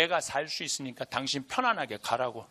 내가 살 수 있으니까 당신 편안하게 가라고.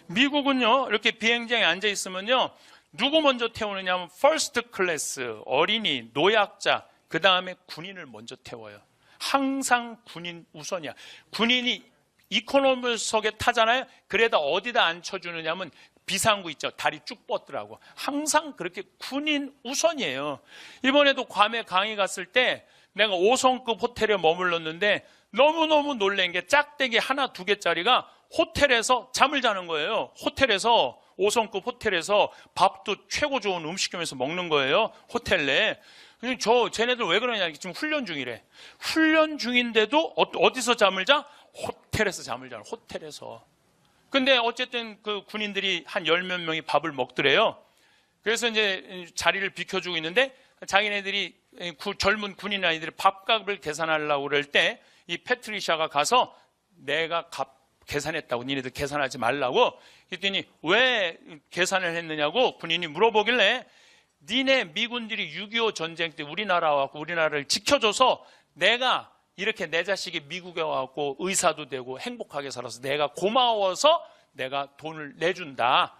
미국은요, 이렇게 비행장에 앉아 있으면요, 누구 먼저 태우느냐 하면 퍼스트 클래스, 어린이, 노약자, 그 다음에 군인을 먼저 태워요. 항상 군인 우선이야. 군인이 이코노미석에 타잖아요. 그래도 어디다 앉혀주느냐 하면 비상구 있죠. 다리 쭉 뻗더라고. 항상 그렇게 군인 우선이에요. 이번에도 괌에 강의 갔을 때 내가 5성급 호텔에 머물렀는데 너무너무 놀란 게 짝대기 하나 두 개짜리가 호텔에서 잠을 자는 거예요. 호텔에서 5성급 호텔에서 밥도 최고 좋은 음식점에서 먹는 거예요. 호텔 내에. 쟤네들 왜 그러냐, 지금 훈련 중이래. 훈련 중인데도 어디서 잠을 자? 호텔에서 잠을 자요. 호텔에서. 근데 어쨌든 그 군인들이 한 10몇 명이 밥을 먹더래요. 그래서 이제 자리를 비켜주고 있는데 자기네들이 젊은 군인 아이들이 밥값을 계산하려고 그럴 때 이 패트리샤가 가서 내가 계산했다고, 니네들 계산하지 말라고. 그랬더니 왜 계산을 했느냐고 군인이 물어보길래 니네 미군들이 6.25 전쟁 때 우리나라와 우리나라를 지켜줘서 내가 이렇게 내 자식이 미국에 와갖고 의사도 되고 행복하게 살아서 내가 고마워서 내가 돈을 내준다.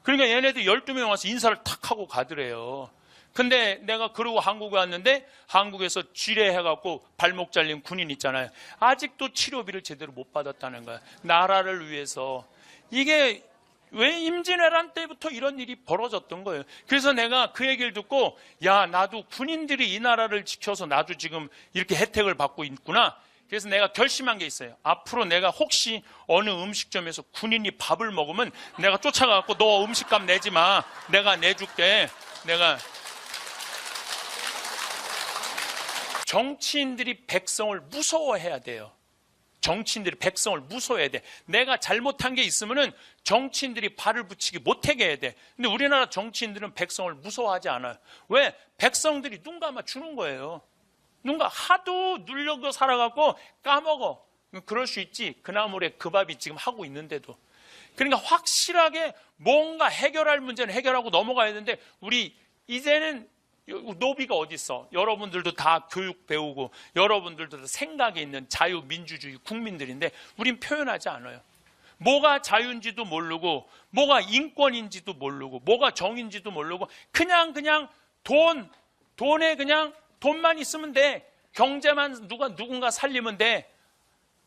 그러니까 얘네들 12명 와서 인사를 탁 하고 가더래요. 근데 내가 그러고 한국에 왔는데 한국에서 지뢰해갖고 발목 잘린 군인 있잖아요. 아직도 치료비를 제대로 못 받았다는 거야. 나라를 위해서. 이게 왜 임진왜란 때부터 이런 일이 벌어졌던 거예요. 그래서 내가 그 얘기를 듣고 야, 나도 군인들이 이 나라를 지켜서 나도 지금 이렇게 혜택을 받고 있구나. 그래서 내가 결심한 게 있어요. 앞으로 내가 혹시 어느 음식점에서 군인이 밥을 먹으면 내가 쫓아가갖고 너 음식값 내지 마. 내가 내줄게. 정치인들이 백성을 무서워해야 돼요. 정치인들이 백성을 무서워해야 돼. 내가 잘못한 게 있으면은 정치인들이 발을 붙이기 못하게 해야 돼. 근데 우리나라 정치인들은 백성을 무서워하지 않아요. 왜? 백성들이 눈 감아 주는 거예요. 누가 하도 눌려고 살아갖고 까먹어. 그럴 수 있지. 그 나물에 그 밥이 지금 하고 있는데도. 그러니까 확실하게 뭔가 해결할 문제는 해결하고 넘어가야 되는데 우리 이제는 노비가 어디 있어? 여러분들도 다 교육 배우고 여러분들도 다 생각이 있는 자유민주주의 국민들인데 우린 표현하지 않아요. 뭐가 자유인지도 모르고 뭐가 인권인지도 모르고 뭐가 정인지도 모르고 그냥 돈에 그냥 돈만 있으면 돼. 경제만 누군가 살리면 돼.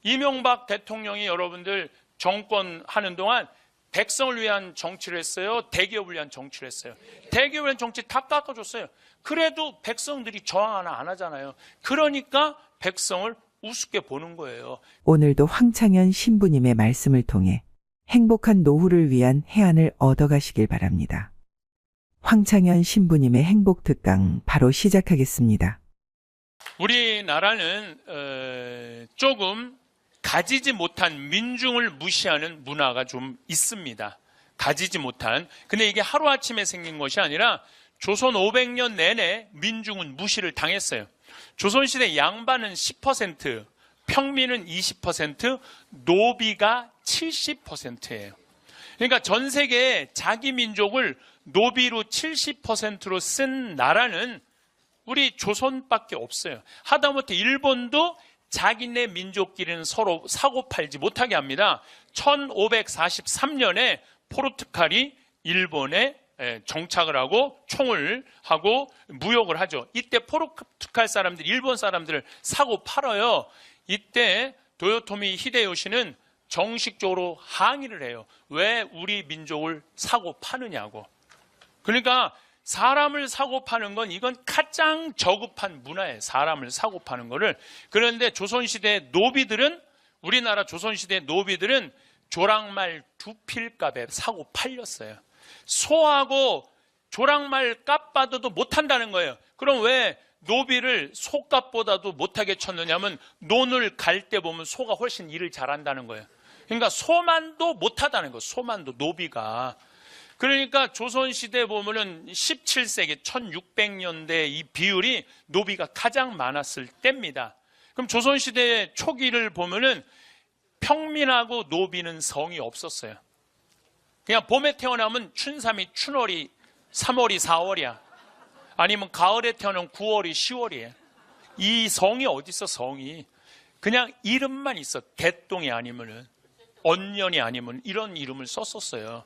이명박 대통령이 여러분들 정권 하는 동안 백성을 위한 정치를 했어요? 대기업을 위한 정치를 했어요? 대기업을 위한 정치 다 깎아줬어요. 그래도 백성들이 저항 하나 안 하잖아요. 그러니까 백성을 우습게 보는 거예요. 오늘도 황창현 신부님의 말씀을 통해 행복한 노후를 위한 해안을 얻어가시길 바랍니다. 황창현 신부님의 행복특강 바로 시작하겠습니다. 우리나라는 조금 가지지 못한 민중을 무시하는 문화가 좀 있습니다. 가지지 못한. 근데 이게 하루아침에 생긴 것이 아니라 조선 500년 내내 민중은 무시를 당했어요. 조선시대 양반은 10%, 평민은 20%, 노비가 70%예요. 그러니까 전 세계에 자기 민족을 노비로 70%로 쓴 나라는 우리 조선밖에 없어요. 하다못해 일본도 자기네 민족끼리는 서로 사고 팔지 못하게 합니다. 1543년에 포르투갈이 일본에 정착을 하고 총을 하고 무역을 하죠. 이때 포르투갈 사람들이 일본 사람들을 사고 팔아요. 이때 도요토미 히데요시는 정식적으로 항의를 해요. 왜 우리 민족을 사고 파느냐고. 그러니까 사람을 사고 파는 건 이건 가장 저급한 문화예요. 사람을 사고 파는 거를. 그런데 조선시대 노비들은 우리나라 조선시대 노비들은 조랑말 2필값에 사고 팔렸어요. 소하고 조랑말 값 받아도 못한다는 거예요. 그럼 왜 노비를 소값보다도 못하게 쳤느냐면 논을 갈 때 보면 소가 훨씬 일을 잘한다는 거예요. 그러니까 소만도 못하다는 거예요. 소만도 노비가. 그러니까 조선시대 보면은 17세기 1600년대 이 비율이 노비가 가장 많았을 때입니다. 그럼 조선시대 초기를 보면은 평민하고 노비는 성이 없었어요. 그냥 봄에 태어나면 춘삼이 춘월이 3월이 4월이야. 아니면 가을에 태어나면 9월이 10월이에요. 이 성이 어디 있어, 성이. 그냥 이름만 있어. 개똥이 아니면은, 언년이 아니면 이런 이름을 썼었어요.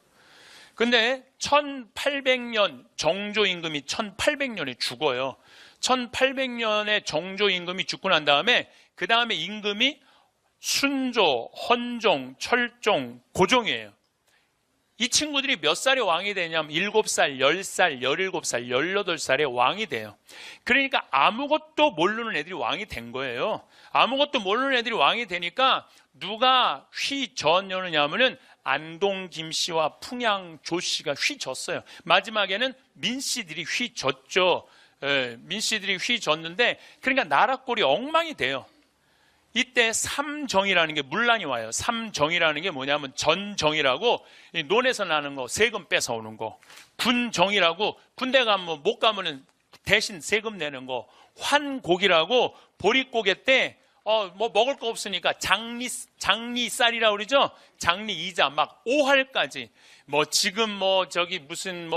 근데 1800년 정조임금이 1800년에 죽어요. 1800년에 정조임금이 죽고 난 다음에 그 다음에 임금이 순조, 헌종, 철종, 고종이에요. 이 친구들이 몇 살에 왕이 되냐면 7살, 10살, 17살, 18살에 왕이 돼요. 그러니까 아무것도 모르는 애들이 왕이 된 거예요. 아무것도 모르는 애들이 왕이 되니까 누가 휘저었냐면은 안동 김씨와 풍양 조씨가 휘졌어요. 마지막에는 민씨들이 휘졌죠. 민씨들이 휘졌는데 그러니까 나라 꼴이 엉망이 돼요. 이때 삼정이라는 게 문란이 와요. 삼정이라는 게 뭐냐면 전정이라고 논에서 나는 거 세금 뺏어오는 거, 군정이라고 군대 가면 못 가면은 대신 세금 내는 거, 환곡이라고 보릿고개 때 뭐 먹을 거 없으니까 장리쌀이라고 그러죠. 장리 이자 막 5할까지 뭐 지금 뭐 저기 무슨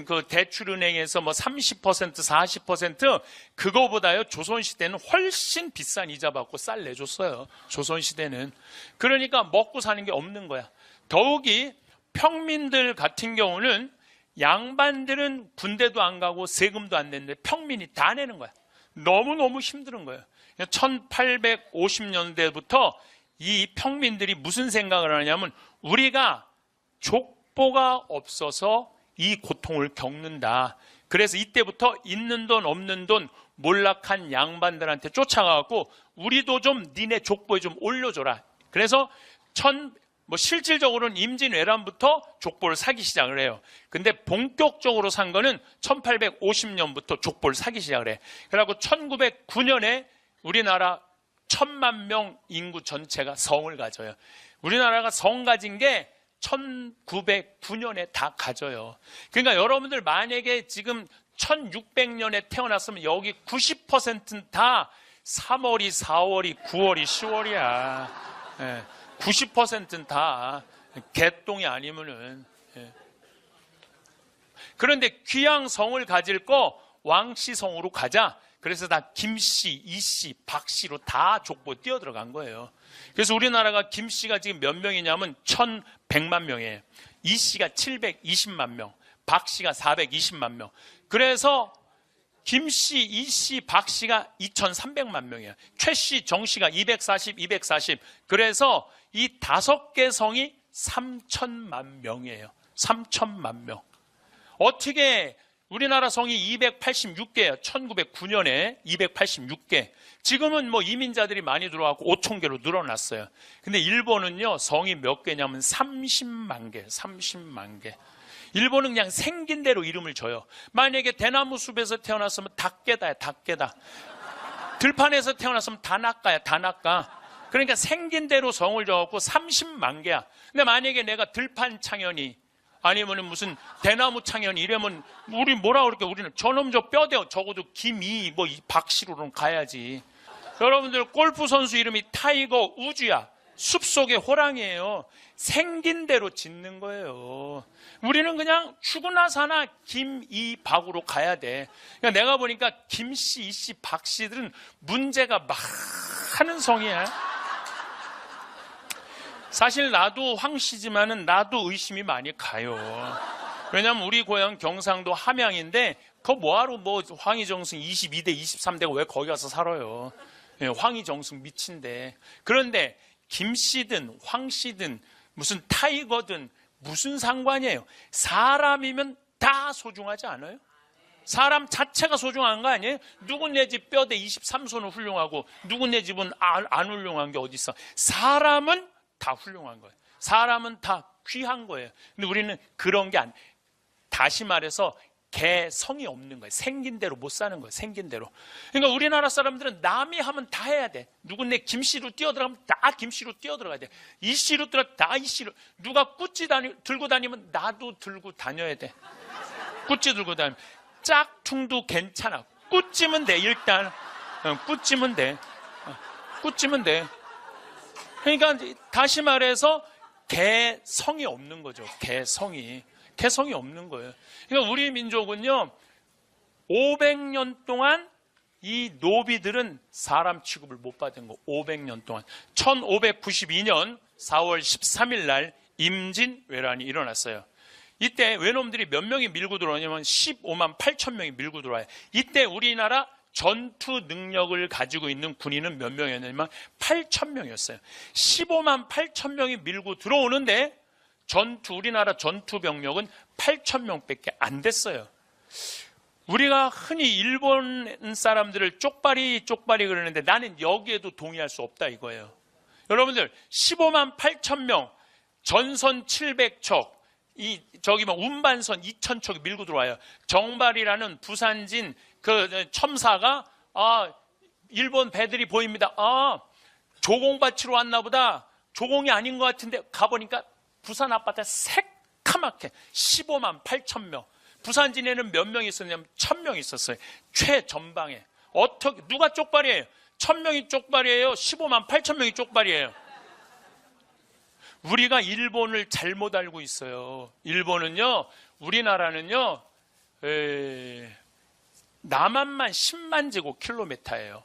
그 대출은행에서 뭐 30% 40% 그거보다요 조선시대는 훨씬 비싼 이자 받고 쌀 내줬어요. 조선시대는. 그러니까 먹고 사는 게 없는 거야. 더욱이 평민들 같은 경우는 양반들은 군대도 안 가고 세금도 안 냈는데 평민이 다 내는 거야. 너무너무 힘든 거예요. 1850년대부터 이 평민들이 무슨 생각을 하냐면 우리가 족보가 없어서 이 고통을 겪는다. 그래서 이때부터 있는 돈 없는 돈 몰락한 양반들한테 쫓아가고 우리도 좀 니네 족보에 좀 올려줘라. 그래서 실질적으로는 임진왜란부터 족보를 사기 시작을 해요. 근데 본격적으로 산 거는 1850년부터 족보를 사기 시작을 해. 그래갖고 1909년에 우리나라 1000만 명 인구 전체가 성을 가져요. 우리나라가 성 가진 게 1909년에 다 가져요. 그러니까 여러분들 만약에 지금 1600년에 태어났으면 여기 90%는 다 3월이, 4월이, 9월이, 10월이야. 90%는 다 개똥이 아니면은. 그런데 귀양 성을 가질 거 왕씨 성으로 가자. 그래서 다 김씨, 이씨, 박씨로 다 족보에 뛰어들어간 거예요. 그래서 우리나라가 김씨가 지금 몇 명이냐면 1100만 명이에요. 이씨가 720만 명, 박씨가 420만 명. 그래서 김씨, 이씨, 박씨가 2300만 명이에요. 최씨, 정씨가 240. 그래서 이 5개 성이 3000만 명이에요. 3000만 명. 어떻게 우리나라 성이 286개예요. 1909년에 286개. 지금은 뭐 이민자들이 많이 들어와서 5,000개로 늘어났어요. 근데 일본은요, 성이 몇 개냐면 30만 개, 30만 개. 일본은 그냥 생긴 대로 이름을 줘요. 만약에 대나무 숲에서 태어났으면 닭개다야, 닭개다. 들판에서 태어났으면 다나까야, 다나까. 그러니까 생긴 대로 성을 줘갖고 30만 개야. 근데 만약에 내가 들판 창현이 아니면은 무슨 대나무 창현이 이러면 우리 뭐라 그럴게? 우리는 저놈 저 뼈대 적어도 김이 뭐 박씨로는 가야지. 여러분들 골프 선수 이름이 타이거 우즈야. 숲속의 호랑이에요. 생긴 대로 짓는 거예요. 우리는 그냥 죽으나 사나 김이박으로 가야 돼. 그러니까 내가 보니까 김씨, 이씨, 박씨들은 문제가 많은 성이야. 사실 나도 황씨지만은 나도 의심이 많이 가요. 왜냐면 우리 고향 경상도 함양인데 그거 뭐하러 뭐 황희정승 22대 23대가 왜 거기 가서 살아요. 황희정승 미친데. 그런데 김씨든 황씨든 무슨 타이거든 무슨 상관이에요. 사람이면 다 소중하지 않아요? 사람 자체가 소중한 거 아니에요? 누군 내 집 뼈대 23손은 훌륭하고 누군 내 집은 안 훌륭한 게 어디 있어. 사람은 다 훌륭한 거예요. 사람은 다 귀한 거예요. 근데 우리는 그런 게 다시 말해서 개성이 없는 거예요. 생긴 대로 못 사는 거예요. 생긴 대로. 그러니까 우리나라 사람들은 남이 하면 다 해야 돼. 누군데 김씨로 뛰어들어가면 다 김씨로 뛰어들어가야 돼. 이씨로 들어 다 이씨로. 누가 꾸찌 들고 다니면 나도 들고 다녀야 돼. 꾸찌 들고 다니면. 짝퉁도 괜찮아. 꾸찌면 돼. 일단 꾸찌면 돼. 꾸찌면 돼. 그러니까 다시 말해서 개성이 없는 거죠. 개성이 없는 거예요. 그러니까 우리 민족은요 500년 동안 이 노비들은 사람 취급을 못 받은 거 500년 동안. 1592년 4월 13일 날 임진왜란이 일어났어요. 이때 외놈들이 몇 명이 밀고 들어오냐면 15만 8천 명이 밀고 들어와요. 이때 우리나라 전투 능력을 가지고 있는 군인은 몇 명이었냐면 8천 명이었어요. 15만 8천 명이 밀고 들어오는데 우리나라 전투 병력은 8천 명밖에 안 됐어요. 우리가 흔히 일본 사람들을 쪽발이 그러는데 나는 여기에도 동의할 수 없다 이거예요. 여러분들 15만 8천 명, 전선 700척, 운반선 2,000척이 밀고 들어와요. 정발이라는 부산진 그 첨사가 일본 배들이 보입니다. 조공 받치러 왔나 보다. 조공이 아닌 것 같은데 가보니까 부산 앞바다에 새카맣게 15만 8천 명. 부산진에는 몇 명 있었냐면 1,000명 있었어요. 최전방에. 어떻게 누가 쪽발이에요? 1,000명이 쪽발이에요? 15만 8천 명이 쪽발이에요? 우리가 일본을 잘못 알고 있어요. 일본은요, 우리나라는요, 남한만 10만 제곱킬로미터예요.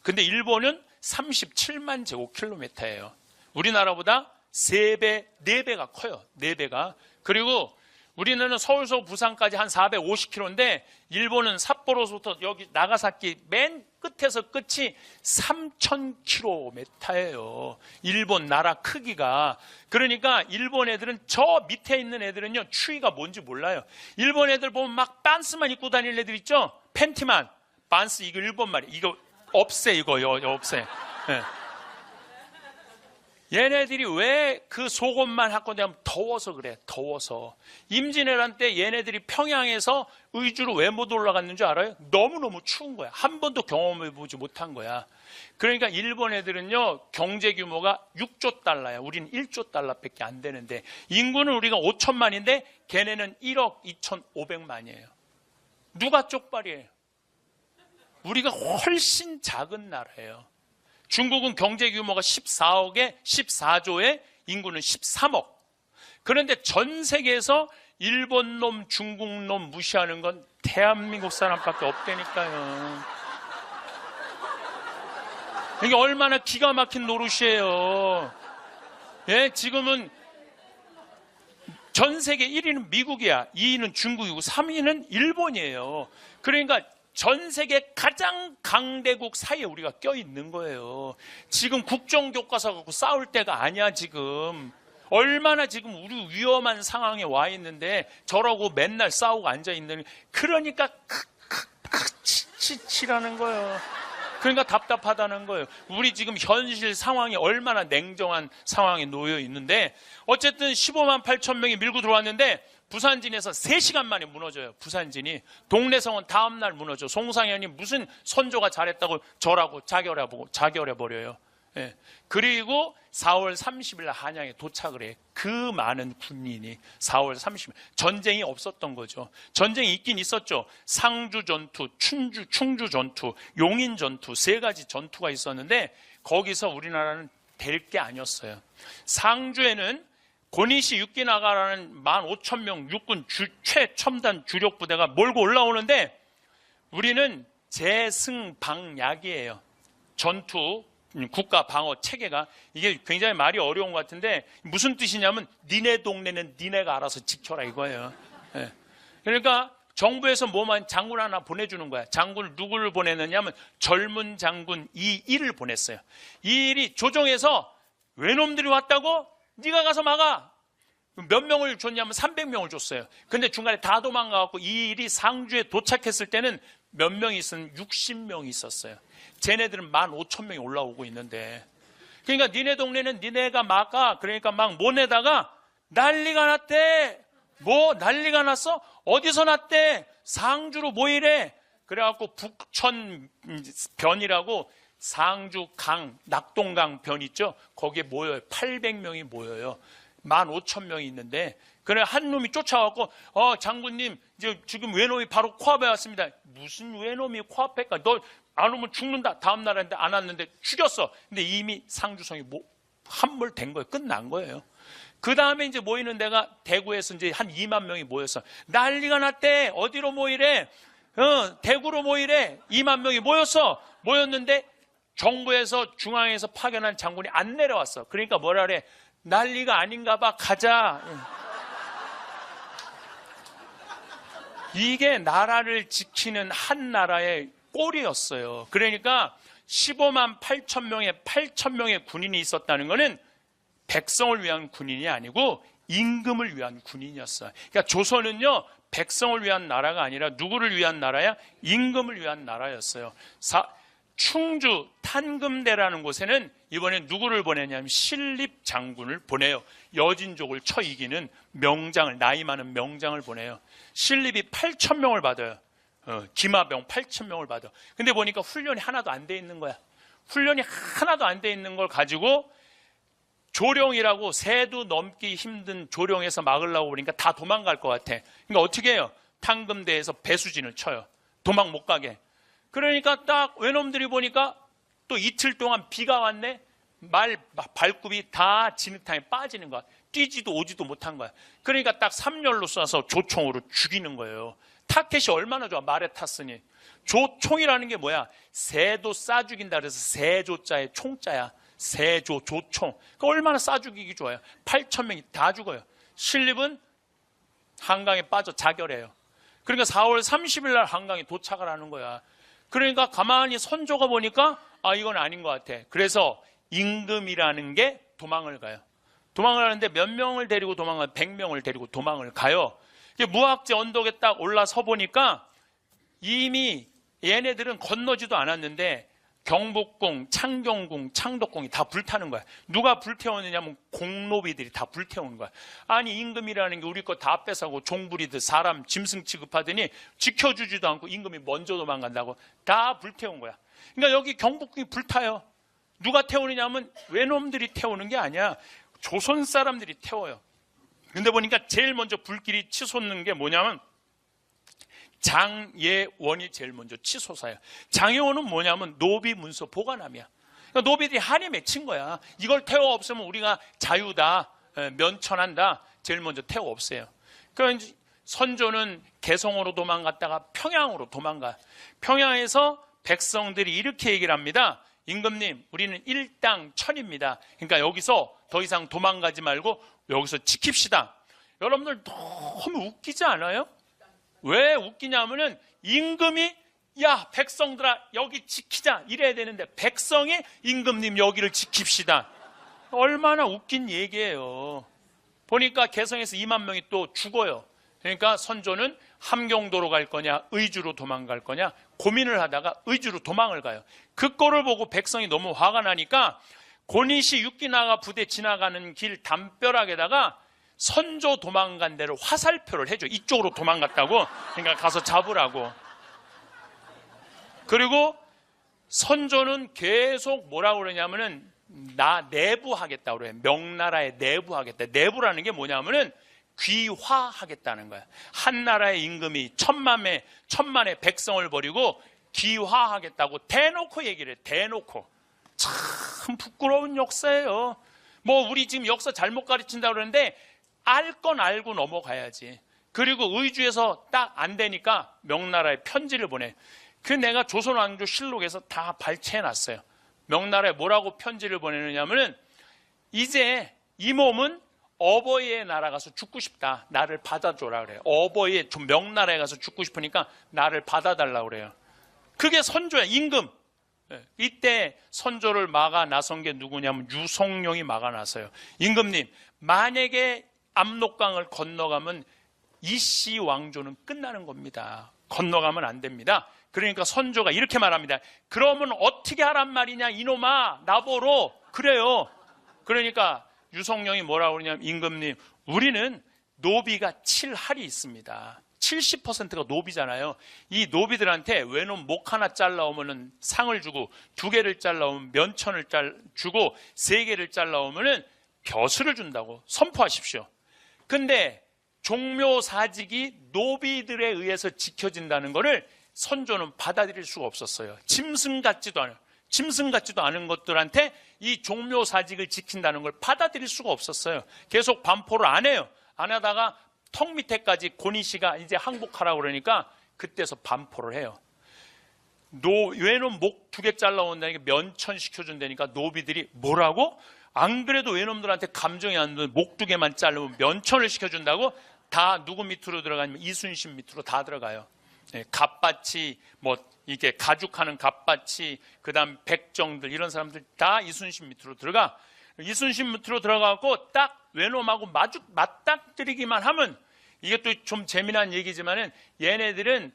근데 일본은 37만 제곱킬로미터예요. 우리나라보다 3배, 4배가 커요. 4배가. 그리고 우리는 서울서 부산까지 한 450km인데 일본은 삿포로부터 여기 나가사키 맨 끝에서 끝이 3,000km예요. 일본 나라 크기가. 그러니까 일본 애들은 저 밑에 있는 애들은요 추위가 뭔지 몰라요. 일본 애들 보면 막 반스만 입고 다니는 애들 있죠. 팬티만. 반스 이거 일본 말이에요. 이거 없애 이거요. 없애. 네. 얘네들이 왜 그 속옷만 갖고 다니면 더워서 그래. 더워서. 임진왜란 때 얘네들이 평양에서 의주로 왜 못 올라갔는 줄 알아요? 너무너무 추운 거야. 한 번도 경험해보지 못한 거야. 그러니까 일본 애들은요 경제 규모가 6조 달러야. 우리는 1조 달러밖에 안 되는데 인구는 우리가 5천만인데 걔네는 1억 2,500만이에요. 누가 쪽발이에요? 우리가 훨씬 작은 나라예요. 중국은 경제 규모가 14조에 인구는 13억. 그런데 전 세계에서 일본 놈, 중국 놈 무시하는 건 대한민국 사람밖에 없다니까요. 이게 얼마나 기가 막힌 노릇이에요. 예, 지금은 전 세계 1위는 미국이야. 2위는 중국이고 3위는 일본이에요. 그러니까 전 세계 가장 강대국 사이에 우리가 껴있는 거예요. 지금 국정교과서 갖고 싸울 때가 아니야 지금. 얼마나 지금 우리 위험한 상황에 와 있는데 저러고 맨날 싸우고 앉아있는. 그러니까 치라는 거예요. 그러니까 답답하다는 거예요. 우리 지금 현실 상황이 얼마나 냉정한 상황에 놓여 있는데 어쨌든 15만 8천 명이 밀고 들어왔는데 부산진에서 3시간 만에 무너져요. 부산진이. 동래성은 다음날 무너져. 송상현이 무슨 선조가 잘했다고 저라고 자결해버려요. 예. 그리고 4월 30일 날 한양에 도착을 해. 그 많은 군인이 4월 30일. 전쟁이 없었던 거죠. 전쟁이 있긴 있었죠. 상주 전투, 충주 전투, 용인 전투 3가지 전투가 있었는데 거기서 우리나라는 될 게 아니었어요. 상주에는 고니시 육기나가라는 15,000명 육군 최첨단 주력 부대가 몰고 올라오는데 우리는 재승방약이에요. 전투 국가 방어 체계가. 이게 굉장히 말이 어려운 것 같은데 무슨 뜻이냐면 니네 동네는 니네가 알아서 지켜라 이거예요. 네. 그러니까 정부에서 뭐만 장군 하나 보내주는 거야. 장군을 누구를 보내느냐면 젊은 장군 이일을 보냈어요. 이일이 조정해서 외놈들이 왔다고? 네가 가서 막아. 몇 명을 줬냐면 300명을 줬어요. 근데 중간에 다 도망가갖고 이 일이 상주에 도착했을 때는 몇 명이 있었는 60명이 있었어요. 쟤네들은 15,000명이 올라오고 있는데. 그러니까 니네 동네는 니네가 막아. 그러니까 막 모내다가 난리가 났대. 뭐 난리가 났어? 어디서 났대? 상주로 모이래. 그래갖고 북천변이라고 상주 강, 낙동강 변 있죠? 거기에 모여요. 800명이 모여요. 15,000명이 있는데, 그래, 한 놈이 쫓아와갖고, 장군님, 이제 지금 외놈이 바로 코앞에 왔습니다. 무슨 외놈이 코앞에 가? 너 안 오면 죽는다. 다음 날인데 안 왔는데 죽였어. 근데 이미 상주성이 함몰된 거예요. 끝난 거예요. 그 다음에 이제 모이는 데가 대구에서 이제 한 2만 명이 모여서 난리가 났대. 어디로 모이래? 대구로 모이래. 2만 명이 모였는데 정부에서 중앙에서 파견한 장군이 안 내려왔어. 그러니까 뭐라 그래? 난리가 아닌가 봐. 가자. 이게 나라를 지키는 한 나라의 꼴이었어요. 그러니까 15만 8천 명의 군인이 있었다는 것은 백성을 위한 군인이 아니고 임금을 위한 군인이었어요. 그러니까 조선은요, 백성을 위한 나라가 아니라 누구를 위한 나라야? 임금을 위한 나라였어요. 충주 탄금대라는 곳에는 이번에 누구를 보내냐면 신립 장군을 보내요. 여진족을 쳐 이기는 명장을, 나이 많은 명장을 보내요. 신립이 8천 명을 받아요. 기마병 8천 명을 받아. 근데 보니까 훈련이 하나도 안 돼 있는 거야. 훈련이 하나도 안 돼 있는 걸 가지고 조령이라고 새도 넘기 힘든 조령에서 막으려고 그러니까 다 도망갈 것 같아. 그러니까 어떻게 해요? 탄금대에서 배수진을 쳐요. 도망 못 가게. 그러니까 딱 외놈들이 보니까 또 이틀 동안 비가 왔네. 발굽이 다 진흙탕에 빠지는 거야. 뛰지도 오지도 못한 거야. 그러니까 딱 3열로 쏴서 조총으로 죽이는 거예요. 타켓이 얼마나 좋아. 말에 탔으니. 조총이라는 게 뭐야? 새도 쏴 죽인다 그래서 새조자의 총자야. 새조, 조총. 그러니까 얼마나 쏴 죽이기 좋아요. 8천 명이 다 죽어요. 신립은 한강에 빠져 자결해요. 그러니까 4월 30일 날 한강에 도착을 하는 거야. 그러니까 가만히 선조가 보니까 이건 아닌 것 같아. 그래서 임금이라는 게 도망을 가요. 도망을 하는데 몇 명을 데리고 도망가요? 100명을 데리고 도망을 가요. 무학지 언덕에 딱 올라서 보니까 이미 얘네들은 건너지도 않았는데 경복궁, 창경궁, 창덕궁이 다 불타는 거야. 누가 불태웠느냐면 공노비들이 다 불태우는 거야. 아니 임금이라는 게 우리 거 다 뺏어가고 종부리듯 사람 짐승 취급하더니 지켜주지도 않고 임금이 먼저 도망간다고 다 불태운 거야. 그러니까 여기 경복궁이 불타요. 누가 태우느냐면 외놈들이 태우는 게 아니야. 조선 사람들이 태워요. 근데 보니까 제일 먼저 불길이 치솟는 게 뭐냐면 장예원이 제일 먼저 치솟아요. 장예원은 뭐냐면 노비 문서 보관함이야. 그러니까 노비들이 한이 맺힌 거야. 이걸 태워 없으면 우리가 자유다, 면천한다. 제일 먼저 태워 없애요. 그러니까 선조는 개성으로 도망갔다가 평양으로 도망가. 평양에서 백성들이 이렇게 얘기를 합니다. 임금님, 우리는 일당 천입니다. 그러니까 여기서 더 이상 도망가지 말고 여기서 지킵시다. 여러분들 너무 웃기지 않아요? 왜 웃기냐면은 임금이 야 백성들아 여기 지키자 이래야 되는데 백성이 임금님 여기를 지킵시다. 얼마나 웃긴 얘기예요. 보니까 개성에서 2만 명이 또 죽어요. 그러니까 선조는 함경도로 갈 거냐 의주로 도망갈 거냐 고민을 하다가 의주로 도망을 가요. 그 꼴을 보고 백성이 너무 화가 나니까 고니시 육기나가 부대 지나가는 길 담벼락에다가 선조 도망간 데를 화살표를 해줘. 이쪽으로 도망갔다고. 그러니까 가서 잡으라고. 그리고 선조는 계속 뭐라고 그러냐면은 나 내부하겠다고 그래요. 명나라에 내부하겠다. 내부라는 게 뭐냐면은 귀화하겠다는 거야. 한 나라의 임금이 천만의 백성을 버리고 귀화하겠다고 대놓고 얘기를 해. 대놓고. 참 부끄러운 역사예요. 뭐 우리 지금 역사 잘못 가르친다고 그러는데 알 건 알고 넘어가야지. 그리고 의주에서 딱 안 되니까 명나라에 편지를 보내. 그 내가 조선왕조 실록에서 다 발췌해놨어요. 명나라에 뭐라고 편지를 보내느냐면은 이제 이 몸은 어버이의 나라 가서 죽고 싶다. 나를 받아줘라 그래요. 어버이의 명나라에 가서 죽고 싶으니까 나를 받아달라 그래요. 그게 선조야. 임금. 이때 선조를 막아 나선 게 누구냐면 유성룡이 막아 나서요. 임금님, 만약에 압록강을 건너가면 이씨 왕조는 끝나는 겁니다. 건너가면 안 됩니다. 그러니까 선조가 이렇게 말합니다. 그러면 어떻게 하란 말이냐 이놈아 나보러. 그래요. 그러니까 유성룡이 뭐라고 그러냐면 임금님, 우리는 노비가 7할이 있습니다. 70%가 노비잖아요. 이 노비들한테 외놈 목 하나 잘라오면 상을 주고 2개를 잘라오면 면천을 주고 3개를 잘라오면 벼슬을 준다고 선포하십시오. 근데 종묘사직이 노비들에 의해서 지켜진다는 것을 선조는 받아들일 수가 없었어요. 짐승 같지도 않은 것들한테 이 종묘사직을 지킨다는 걸 받아들일 수가 없었어요. 계속 반포를 안 해요. 안 하다가 턱 밑에까지 고니씨가 이제 항복하라고 그러니까 그때서 반포를 해요. 외놈 목 2개 잘라온다니까 면천시켜준다니까 노비들이 뭐라고? 안 그래도 외놈들한테 감정이 안 드는 목 2개만 자르면 면천을 시켜준다고? 다 누구 밑으로 들어가냐면 이순신 밑으로 다 들어가요. 예, 갑밭이 뭐 이게 가죽하는 갑밭이 그다음 백정들 이런 사람들 다 이순신 밑으로 들어가. 이순신 밑으로 들어가고 딱 외놈하고 맞닥뜨리기만 하면 이게 또 좀 재미난 얘기지만은 얘네들은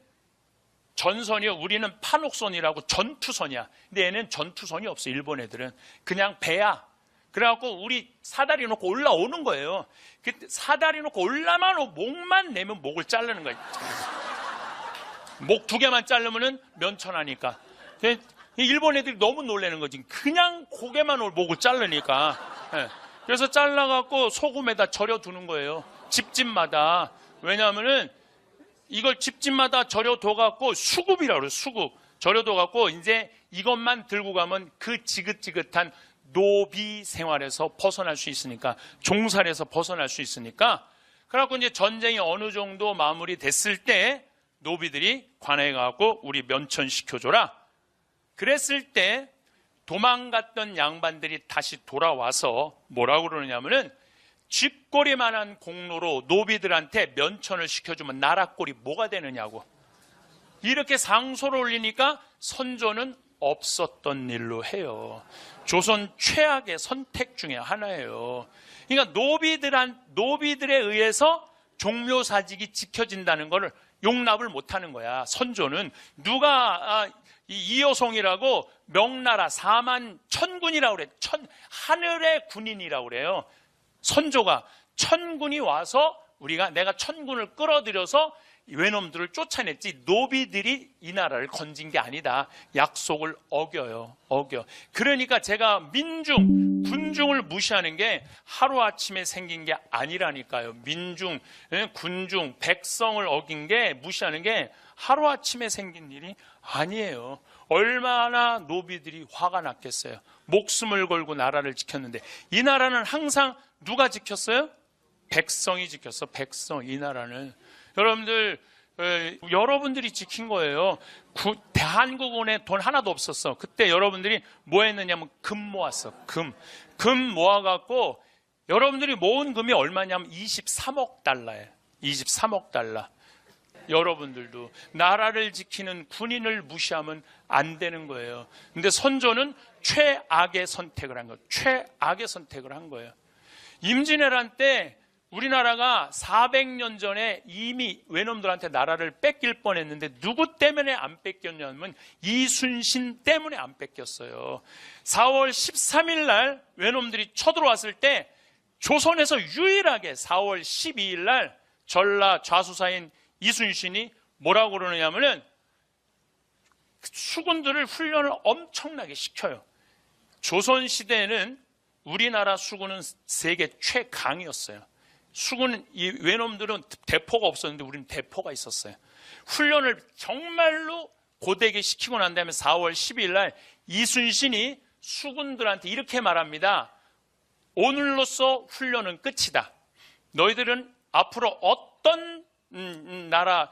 전선이요. 우리는 판옥선이라고 전투선이야. 근데 얘는 전투선이 없어. 일본 애들은 그냥 배야. 그래갖고 우리 사다리 놓고 올라오는 거예요. 사다리 놓고 올라만 목만 내면 목을 자르는 거야. 목 2개만 자르면은 면천하니까. 일본 애들이 너무 놀라는 거지. 그냥 고개만 목을 자르니까. 예. 그래서 잘라갖고 소금에다 절여두는 거예요. 집집마다. 왜냐하면은 이걸 집집마다 절여둬갖고 수급이라고 그래요. 수급. 절여둬갖고 이제 이것만 들고 가면 그 지긋지긋한 노비 생활에서 벗어날 수 있으니까, 종살에서 벗어날 수 있으니까. 그래갖고 이제 전쟁이 어느 정도 마무리됐을 때 노비들이 관에 가고 우리 면천시켜줘라. 그랬을 때 도망갔던 양반들이 다시 돌아와서 뭐라고 그러냐면은 쥐꼬리만한 공로로 노비들한테 면천을 시켜주면 나라꼴이 뭐가 되느냐고. 이렇게 상소를 올리니까 선조는 없었던 일로 해요. 조선 최악의 선택 중에 하나예요. 그러니까 노비들에 의해서 종묘사직이 지켜진다는 것을 용납을 못하는 거야. 선조는 누가 이여송이라고 명나라 4만 천군이라고 그래. 하늘의 군인이라고 그래요. 선조가 천군이 와서 내가 천군을 끌어들여서 외놈들을 쫓아냈지 노비들이 이 나라를 건진 게 아니다. 약속을 어겨. 그러니까 제가 군중을 무시하는 게 하루아침에 생긴 게 아니라니까요. 군중, 백성을 어긴 게 무시하는 게 하루아침에 생긴 일이 아니에요. 얼마나 노비들이 화가 났겠어요. 목숨을 걸고 나라를 지켰는데 이 나라는 항상 누가 지켰어요? 백성이 지켰어. 백성. 이 나라는 여러분들이 지킨 거예요. 대한국원에 돈 하나도 없었어. 그때 여러분들이 뭐 했느냐면 금 모았어. 금 모아갖고 여러분들이 모은 금이 얼마냐면 23억 달러예요. 23억 달러. 여러분들도 나라를 지키는 군인을 무시하면 안 되는 거예요. 근데 선조는 최악의 선택을 한 거예요. 최악의 선택을 한 거예요. 임진왜란 때 우리나라가 400년 전에 이미 외놈들한테 나라를 뺏길 뻔했는데 누구 때문에 안 뺏겼냐면 이순신 때문에 안 뺏겼어요. 4월 13일 날 외놈들이 쳐들어왔을 때 조선에서 유일하게 4월 12일 날 전라 좌수사인 이순신이 뭐라고 그러느냐면은 수군들을 훈련을 엄청나게 시켜요. 조선시대에는 우리나라 수군은 세계 최강이었어요. 수군, 이 외놈들은 대포가 없었는데 우리는 대포가 있었어요. 훈련을 정말로 고되게 시키고 난 다음에 4월 12일 날 이순신이 수군들한테 이렇게 말합니다. 오늘로써 훈련은 끝이다. 너희들은 앞으로 어떤 나라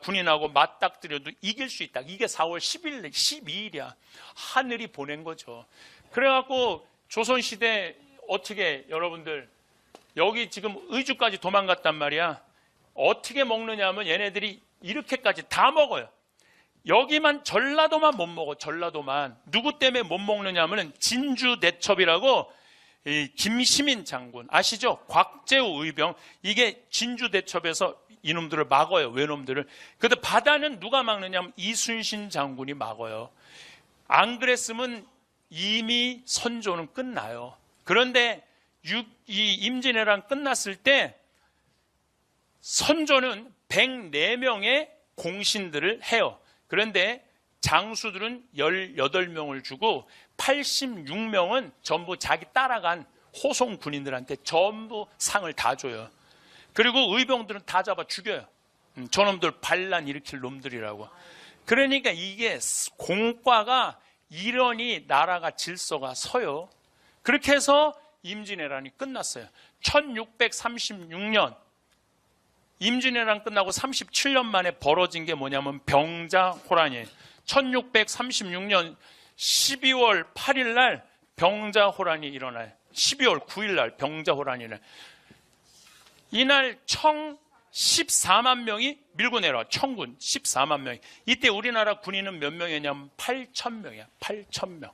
군인하고 맞닥뜨려도 이길 수 있다. 이게 4월 10일, 12일이야. 하늘이 보낸 거죠. 그래갖고 조선시대 어떻게 여러분들 여기 지금 의주까지 도망갔단 말이야. 어떻게 먹느냐 하면 얘네들이 이렇게까지 다 먹어요. 여기만 전라도만 못 먹어. 전라도만. 누구 때문에 못 먹느냐 하면 진주대첩이라고 김시민 장군 아시죠? 곽재우 의병. 이게 진주대첩에서 이놈들을 막아요. 외놈들을. 그런데 바다는 누가 막느냐 하면 이순신 장군이 막아요. 안 그랬으면 이미 선조는 끝나요. 그런데 이 임진왜란 끝났을 때 선조는 104명의 공신들을 해요. 그런데 장수들은 18명을 주고 86명은 전부 자기 따라간 호송 군인들한테 전부 상을 다 줘요. 그리고 의병들은 다 잡아 죽여요. 저놈들 반란 일으킬 놈들이라고. 그러니까 이게 공과가 이러니 나라가 질서가 서요. 그렇게 해서 임진왜란이 끝났어요. 1636년 임진왜란 끝나고 37년 만에 벌어진 게 뭐냐면 병자호란이에요. 1636년 12월 8일 날 병자호란이 일어나요. 12월 9일 날 병자호란이 일어나요. 이날 청 14만 명이 밀고 내려와. 청군 14만 명이. 이때 우리나라 군인은 몇 명이냐면 8천 명이야. 8천 명.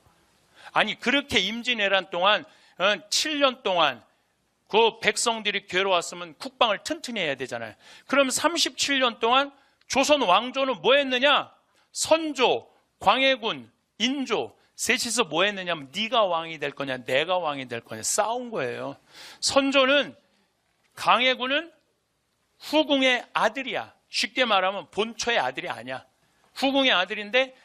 아니 그렇게 임진왜란 동안 7년 동안 그 백성들이 괴로웠으면 국방을 튼튼히 해야 되잖아요. 그럼 37년 동안 조선 왕조는 뭐 했느냐? 선조, 광해군, 인조 셋이서 뭐 했느냐면 네가 왕이 될 거냐 내가 왕이 될 거냐 싸운 거예요. 선조는 광해군은 후궁의 아들이야. 쉽게 말하면 본초의 아들이 아니야. 후궁의 아들인데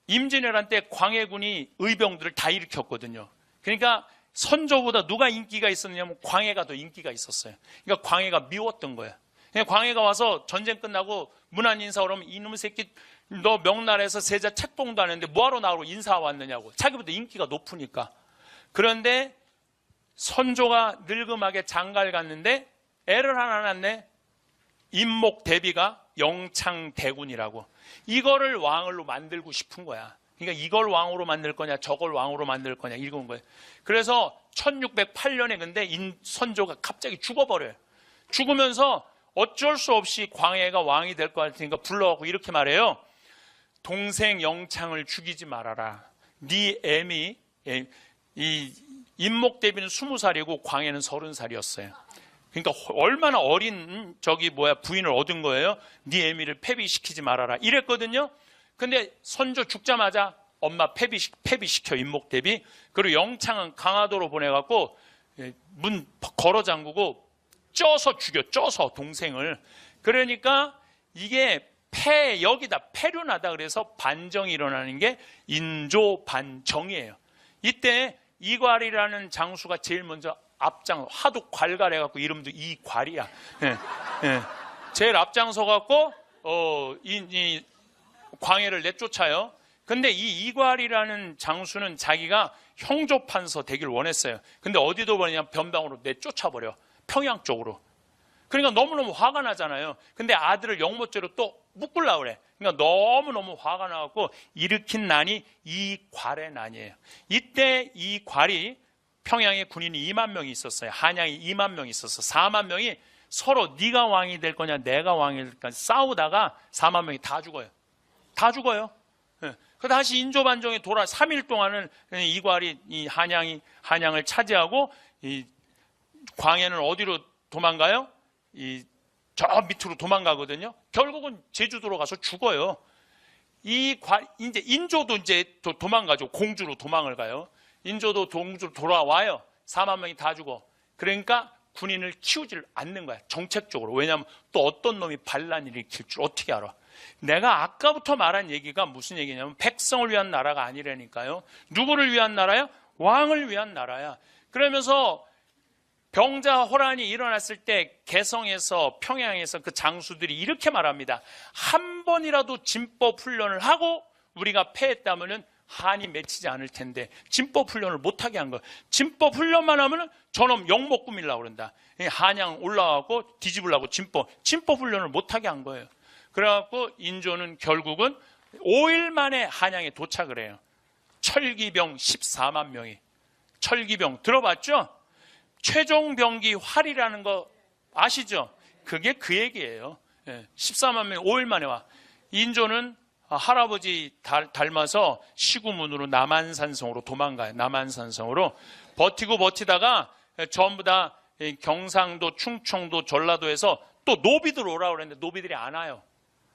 임진왜란 때 광해군이 의병들을 다 일으켰거든요. 그러니까 선조보다 누가 인기가 있었냐면 광해가 더 인기가 있었어요. 그러니까 광해가 미웠던 거예요. 광해가 와서 전쟁 끝나고 문안 인사 오면 이놈의 새끼 너 명나라에서 세자 책봉도 안 했는데 뭐하러 나오고 인사 왔느냐고. 자기보다 인기가 높으니까. 그런데 선조가 늙음하게 장가를 갔는데 애를 하나 낳네. 임목대비가 영창대군이라고. 이거를 왕으로 만들고 싶은 거야. 그러니까 이걸 왕으로 만들 거냐 저걸 왕으로 만들 거냐 이건 거예요. 그래서 1608년에 근데 선조가 갑자기 죽어버려요. 죽으면서 어쩔 수 없이 광해가 왕이 될 것 같으니까 불러갖고 이렇게 말해요. 동생 영창을 죽이지 말아라. 네 애미 이 임목대비는 20살이고 광해는 30살이었어요. 그러니까 얼마나 어린 부인을 얻은 거예요. 네 애미를 폐비시키지 말아라 이랬거든요. 근데 선조 죽자마자 엄마 폐비시켜 임목대비. 그리고 영창은 강화도로 보내갖고 문 걸어 잠그고 쪄서 죽여. 쪄서 동생을. 그러니까 이게 여기다 폐륜하다 그래서 반정이 일어나는 게 인조반정이에요. 이때 이괄이라는 장수가 제일 먼저 하도 괄괄해갖고 이름도 이괄이야. 예, 예. 제일 앞장서갖고 이 광해를 내쫓아요. 근데 이 이괄이라는 장수는 자기가 형조판서 되길 원했어요. 근데 어디도 보냐 변방으로 내쫓아버려. 평양 쪽으로. 그러니까 너무너무 화가 나잖아요. 근데 아들을 영모죄로 또 묶으려고 그래. 그러니까 너무너무 화가 나갖고 일으킨 난이 이괄의 난이에요. 이때 이괄이 평양에 군인이 2만 명이 있었어요. 한양이 2만 명이 있었어. 4만 명이 서로 네가 왕이 될 거냐 내가 왕이 될 거냐 싸우다가 4만 명이 다 죽어요. 다 죽어요. 예. 그 다시 인조반정에 3일 동안은 이괄이 이 한양을 차지하고 이 광해는 어디로 도망가요? 저 밑으로 도망가거든요. 결국은 제주도로 가서 죽어요. 이제 인조도 이제 도망가죠. 공주로 도망을 가요. 인조도 공주로 돌아와요. 4만 명이 다 죽어. 그러니까 군인을 키우질 않는 거야. 정책적으로. 왜냐하면 또 어떤 놈이 반란을 일으킬 줄 어떻게 알아? 내가 아까부터 말한 얘기가 무슨 얘기냐면 백성을 위한 나라가 아니라니까요. 누구를 위한 나라야? 왕을 위한 나라야. 그러면서 병자호란이 일어났을 때 개성에서 평양에서 그 장수들이 이렇게 말합니다. 한 번이라도 진법 훈련을 하고 우리가 패했다면은 한이 맺히지 않을 텐데 진법 훈련을 못하게 한 거예요. 진법 훈련만 하면은 저놈 영목 꾸밀라고 그런다. 한양 올라가고 뒤집으려고 진법 훈련을 못하게 한 거예요. 그래갖고 인조는 결국은 5일 만에 한양에 도착을 해요. 철기병 14만 명이. 철기병 들어봤죠? 최종병기 활이라는 거 아시죠? 그게 그 얘기예요. 14만 명이 5일 만에 와. 인조는 할아버지 닮아서 시구문으로 남한산성으로 도망가요. 남한산성으로 버티다가 전부 다 경상도, 충청도, 전라도에서 또 노비들 오라고 그랬는데 노비들이 안 와요.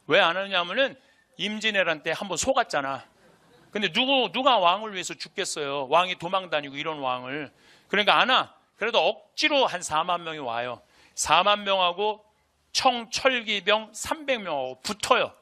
왜 안 오냐면은 임진왜란 때 한번 속았잖아. 근데 누가 왕을 위해서 죽겠어요. 왕이 도망다니고 이런 왕을. 그러니까 안 와. 그래도 억지로 한 4만 명이 와요. 4만 명하고 청철기병 300명하고 붙어요.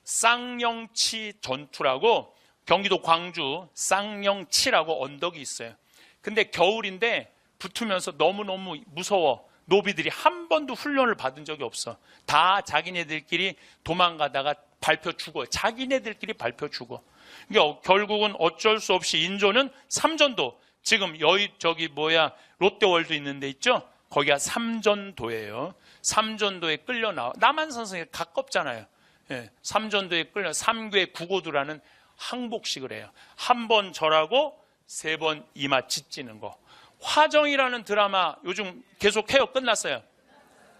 쌍영치 전투라고 경기도 광주 쌍영치라고 언덕이 있어요. 근데 겨울인데 붙으면서 너무너무 무서워. 노비들이 한 번도 훈련을 받은 적이 없어. 다 자기네들끼리 도망가다가 밟혀 죽어. 자기네들끼리 밟혀 죽어. 그러니까 결국은 어쩔 수 없이 인조는 삼전도 지금 롯데월드 있는데 있죠? 거기가 삼전도예요. 삼전도에 끌려 나와. 남한산성에 가깝잖아요. 예, 삼전도에 끌려 삼괴 구고두라는 항복식을 해요. 한 번 절하고 3번 이마 짓지는 거. 화정이라는 드라마 요즘 계속 해요. 끝났어요?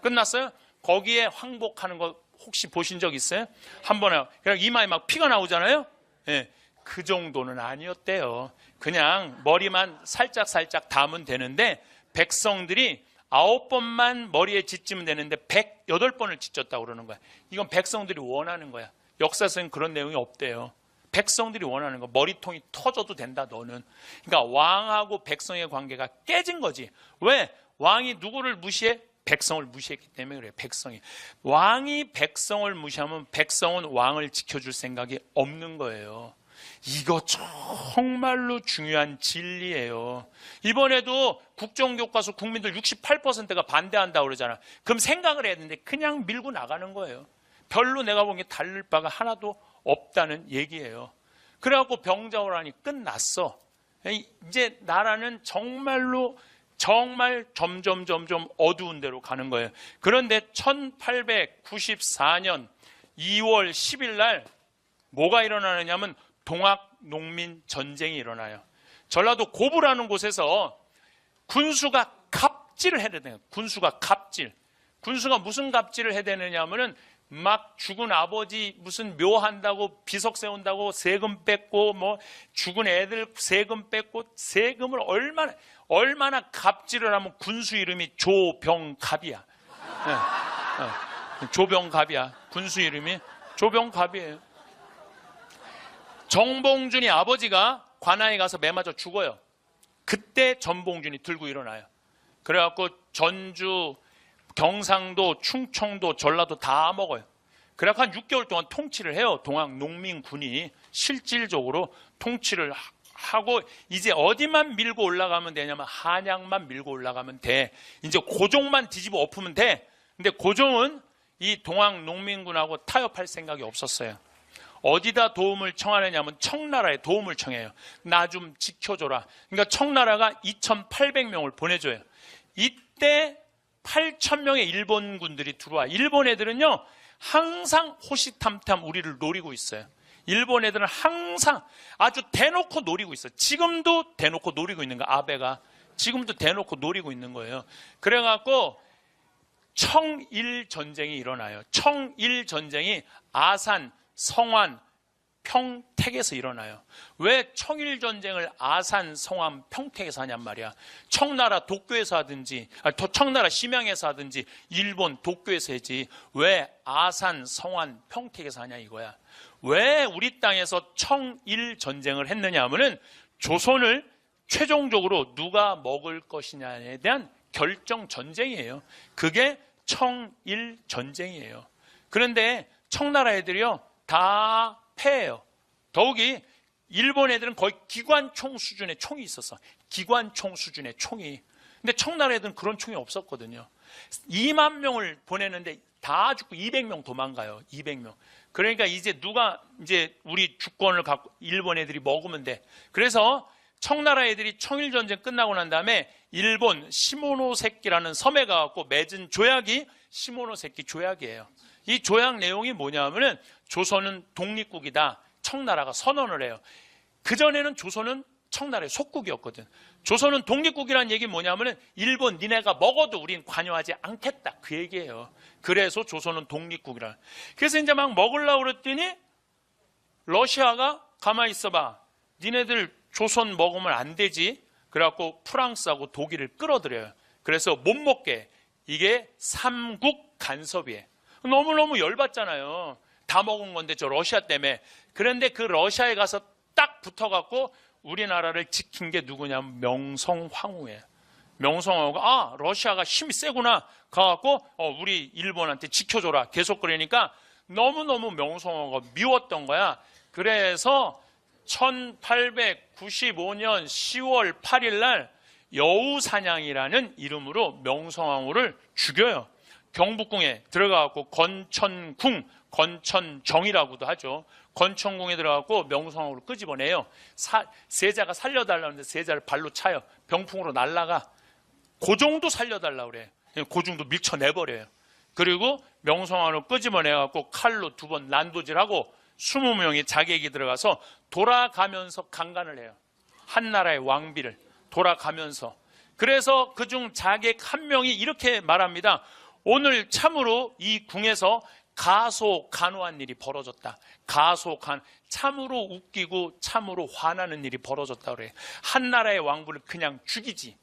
끝났어요? 거기에 항복하는 거 혹시 보신 적 있어요? 한 번에 그냥 이마에 막 피가 나오잖아요. 예, 그 정도는 아니었대요. 그냥 머리만 살짝 담으면 되는데 백성들이 9번만 머리에 짓지면 되는데 108번을 짓졌다고 그러는 거야. 이건 백성들이 원하는 거야. 역사에서는 그런 내용이 없대요. 백성들이 원하는 거. 머리통이 터져도 된다 너는. 그러니까 왕하고 백성의 관계가 깨진 거지. 왜? 왕이 누구를 무시해? 백성을 무시했기 때문에 그래요. 백성이. 왕이 백성을 무시하면 백성은 왕을 지켜줄 생각이 없는 거예요. 이거 정말로 중요한 진리예요. 이번에도 국정교과서 국민들 68%가 반대한다고 그러잖아. 그럼 생각을 해야 되는데 그냥 밀고 나가는 거예요. 별로 내가 보기엔 달릴 바가 하나도 없다는 얘기예요. 그래갖고 병자호란이 끝났어. 이제 나라는 정말 점점 어두운 데로 가는 거예요. 그런데 1894년 2월 10일 날 뭐가 일어나느냐면 동학농민 전쟁이 일어나요. 전라도 고부라는 곳에서 군수가 갑질을 해야 되는 거예요. 군수가 무슨 갑질을 해야 되느냐면은 막 죽은 아버지 무슨 묘한다고 비석 세운다고 세금 뺏고 뭐 죽은 애들 세금 뺏고 세금을 얼마나 갑질을 하면 군수 이름이 조병갑이야. 조병갑이야. 군수 이름이 조병갑이에요. 정봉준이 아버지가 관아에 가서 매 맞아 죽어요. 그때 전봉준이 들고 일어나요. 그래갖고 전주, 경상도, 충청도, 전라도 다 먹어요. 그래갖고 한 6개월 동안 통치를 해요. 동학농민군이 실질적으로 통치를 하고 이제 어디만 밀고 올라가면 되냐면 한양만 밀고 올라가면 돼. 이제 고종만 뒤집어 엎으면 돼. 근데 고종은 이 동학농민군하고 타협할 생각이 없었어요. 어디다 도움을 청하느냐면 청나라에 도움을 청해요. 나 좀 지켜줘라. 그러니까 청나라가 2,800명을 보내줘요. 이때 8,000명의 일본군들이 들어와. 일본 애들은요 항상 호시탐탐 우리를 노리고 있어요. 일본 애들은 항상 아주 대놓고 노리고 있어요. 지금도 대놓고 노리고 있는 거예요. 아베가 지금도 대놓고 노리고 있는 거예요. 그래갖고 청일전쟁이 일어나요. 청일전쟁이 아산, 성안, 평택에서 일어나요. 왜 청일전쟁을 아산, 성안, 평택에서 하냔 말이야. 청나라 도쿄에서 하든지 청나라 심양에서 하든지 일본 도쿄에서 하지 왜 아산, 성안, 평택에서 하냐 이거야. 왜 우리 땅에서 청일전쟁을 했느냐 하면은 조선을 최종적으로 누가 먹을 것이냐에 대한 결정전쟁이에요. 그게 청일전쟁이에요. 그런데 청나라 애들이요 다 패해요. 더욱이 일본 애들은 거의 기관총 수준의 총이 있었어. 기관총 수준의 총이. 근데 청나라 애들은 그런 총이 없었거든요. 2만 명을 보내는데 다 죽고 200명 도망가요. 200명. 그러니까 이제 우리 주권을 갖고 일본 애들이 먹으면 돼. 그래서 청나라 애들이 청일전쟁 끝나고 난 다음에 일본 시모노세키라는 섬에 가갖고 맺은 조약이 시모노세키 조약이에요. 이 조약 내용이 뭐냐면은 조선은 독립국이다. 청나라가 선언을 해요. 그전에는 조선은 청나라의 속국이었거든. 조선은 독립국이라는 얘기 뭐냐면은 일본 니네가 먹어도 우린 관여하지 않겠다. 그 얘기예요. 그래서 조선은 독립국이라. 그래서 이제 막 먹으려고 그랬더니 러시아가 가만히 있어봐. 니네들 조선 먹으면 안 되지. 그래갖고 프랑스하고 독일을 끌어들여요. 그래서 못 먹게. 이게 삼국 간섭이에요. 너무너무 열받잖아요. 다 먹은 건데 저 러시아 때문에. 그런데 그 러시아에 가서 딱 붙어갖고 우리나라를 지킨 게 누구냐면 명성황후예요. 명성황후가 러시아가 힘이 세구나 가갖고 우리 일본한테 지켜줘라 계속 그러니까 너무너무 명성황후가 미웠던 거야. 그래서 1895년 10월 8일 날 여우사냥이라는 이름으로 명성황후를 죽여요. 경복궁에 들어가갖고 건천궁, 건천정이라고도 하죠. 건천궁에 들어가갖고 명성황후를 끄집어내요. 세자가 살려달라는데 세자를 발로 차요. 병풍으로 날아가. 고종도 살려달라고 그래. 고종도 밀쳐내버려요. 그리고 명성황후를 끄집어내갖고 칼로 2번 난도질하고 20명이 자객이 들어가서 돌아가면서 강간을 해요. 한나라의 왕비를 돌아가면서. 그래서 그중 자객 1명이 이렇게 말합니다. 오늘 참으로 이 궁에서 가소간호한 일이 벌어졌다. 참으로 웃기고 참으로 화나는 일이 벌어졌다 그래. 한나라의 왕부를 그냥 죽이지.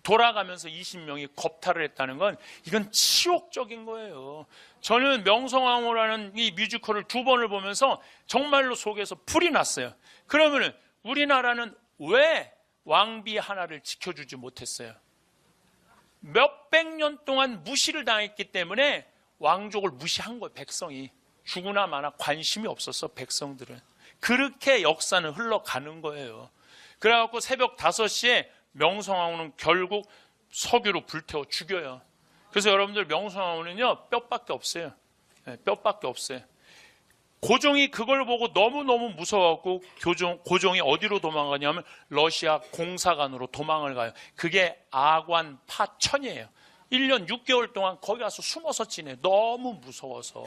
돌아가면서 20명이 겁탈을 했다는 건 이건 치욕적인 거예요. 저는 명성황후라는 이 뮤지컬을 2번을 보면서 정말로 속에서 불이 났어요. 그러면 우리나라는 왜 왕비 하나를 지켜주지 못했어요? 몇백 년 동안 무시를 당했기 때문에 왕족을 무시한 거예요. 백성이 죽으나 마나 관심이 없었어. 백성들은 그렇게 역사는 흘러가는 거예요. 그래갖고 새벽 5시에 명성황후는 결국 석유로 불태워 죽여요. 그래서 여러분들 명성황후는요 뼈밖에 없어요. 뼈밖에 없어요. 고종이 그걸 보고 너무너무 무서워갖고 고종이 어디로 도망가냐면 러시아 공사관으로 도망을 가요. 그게 아관 파천이에요. 1년 6개월 동안 거기 가서 숨어서 지내. 너무 무서워서.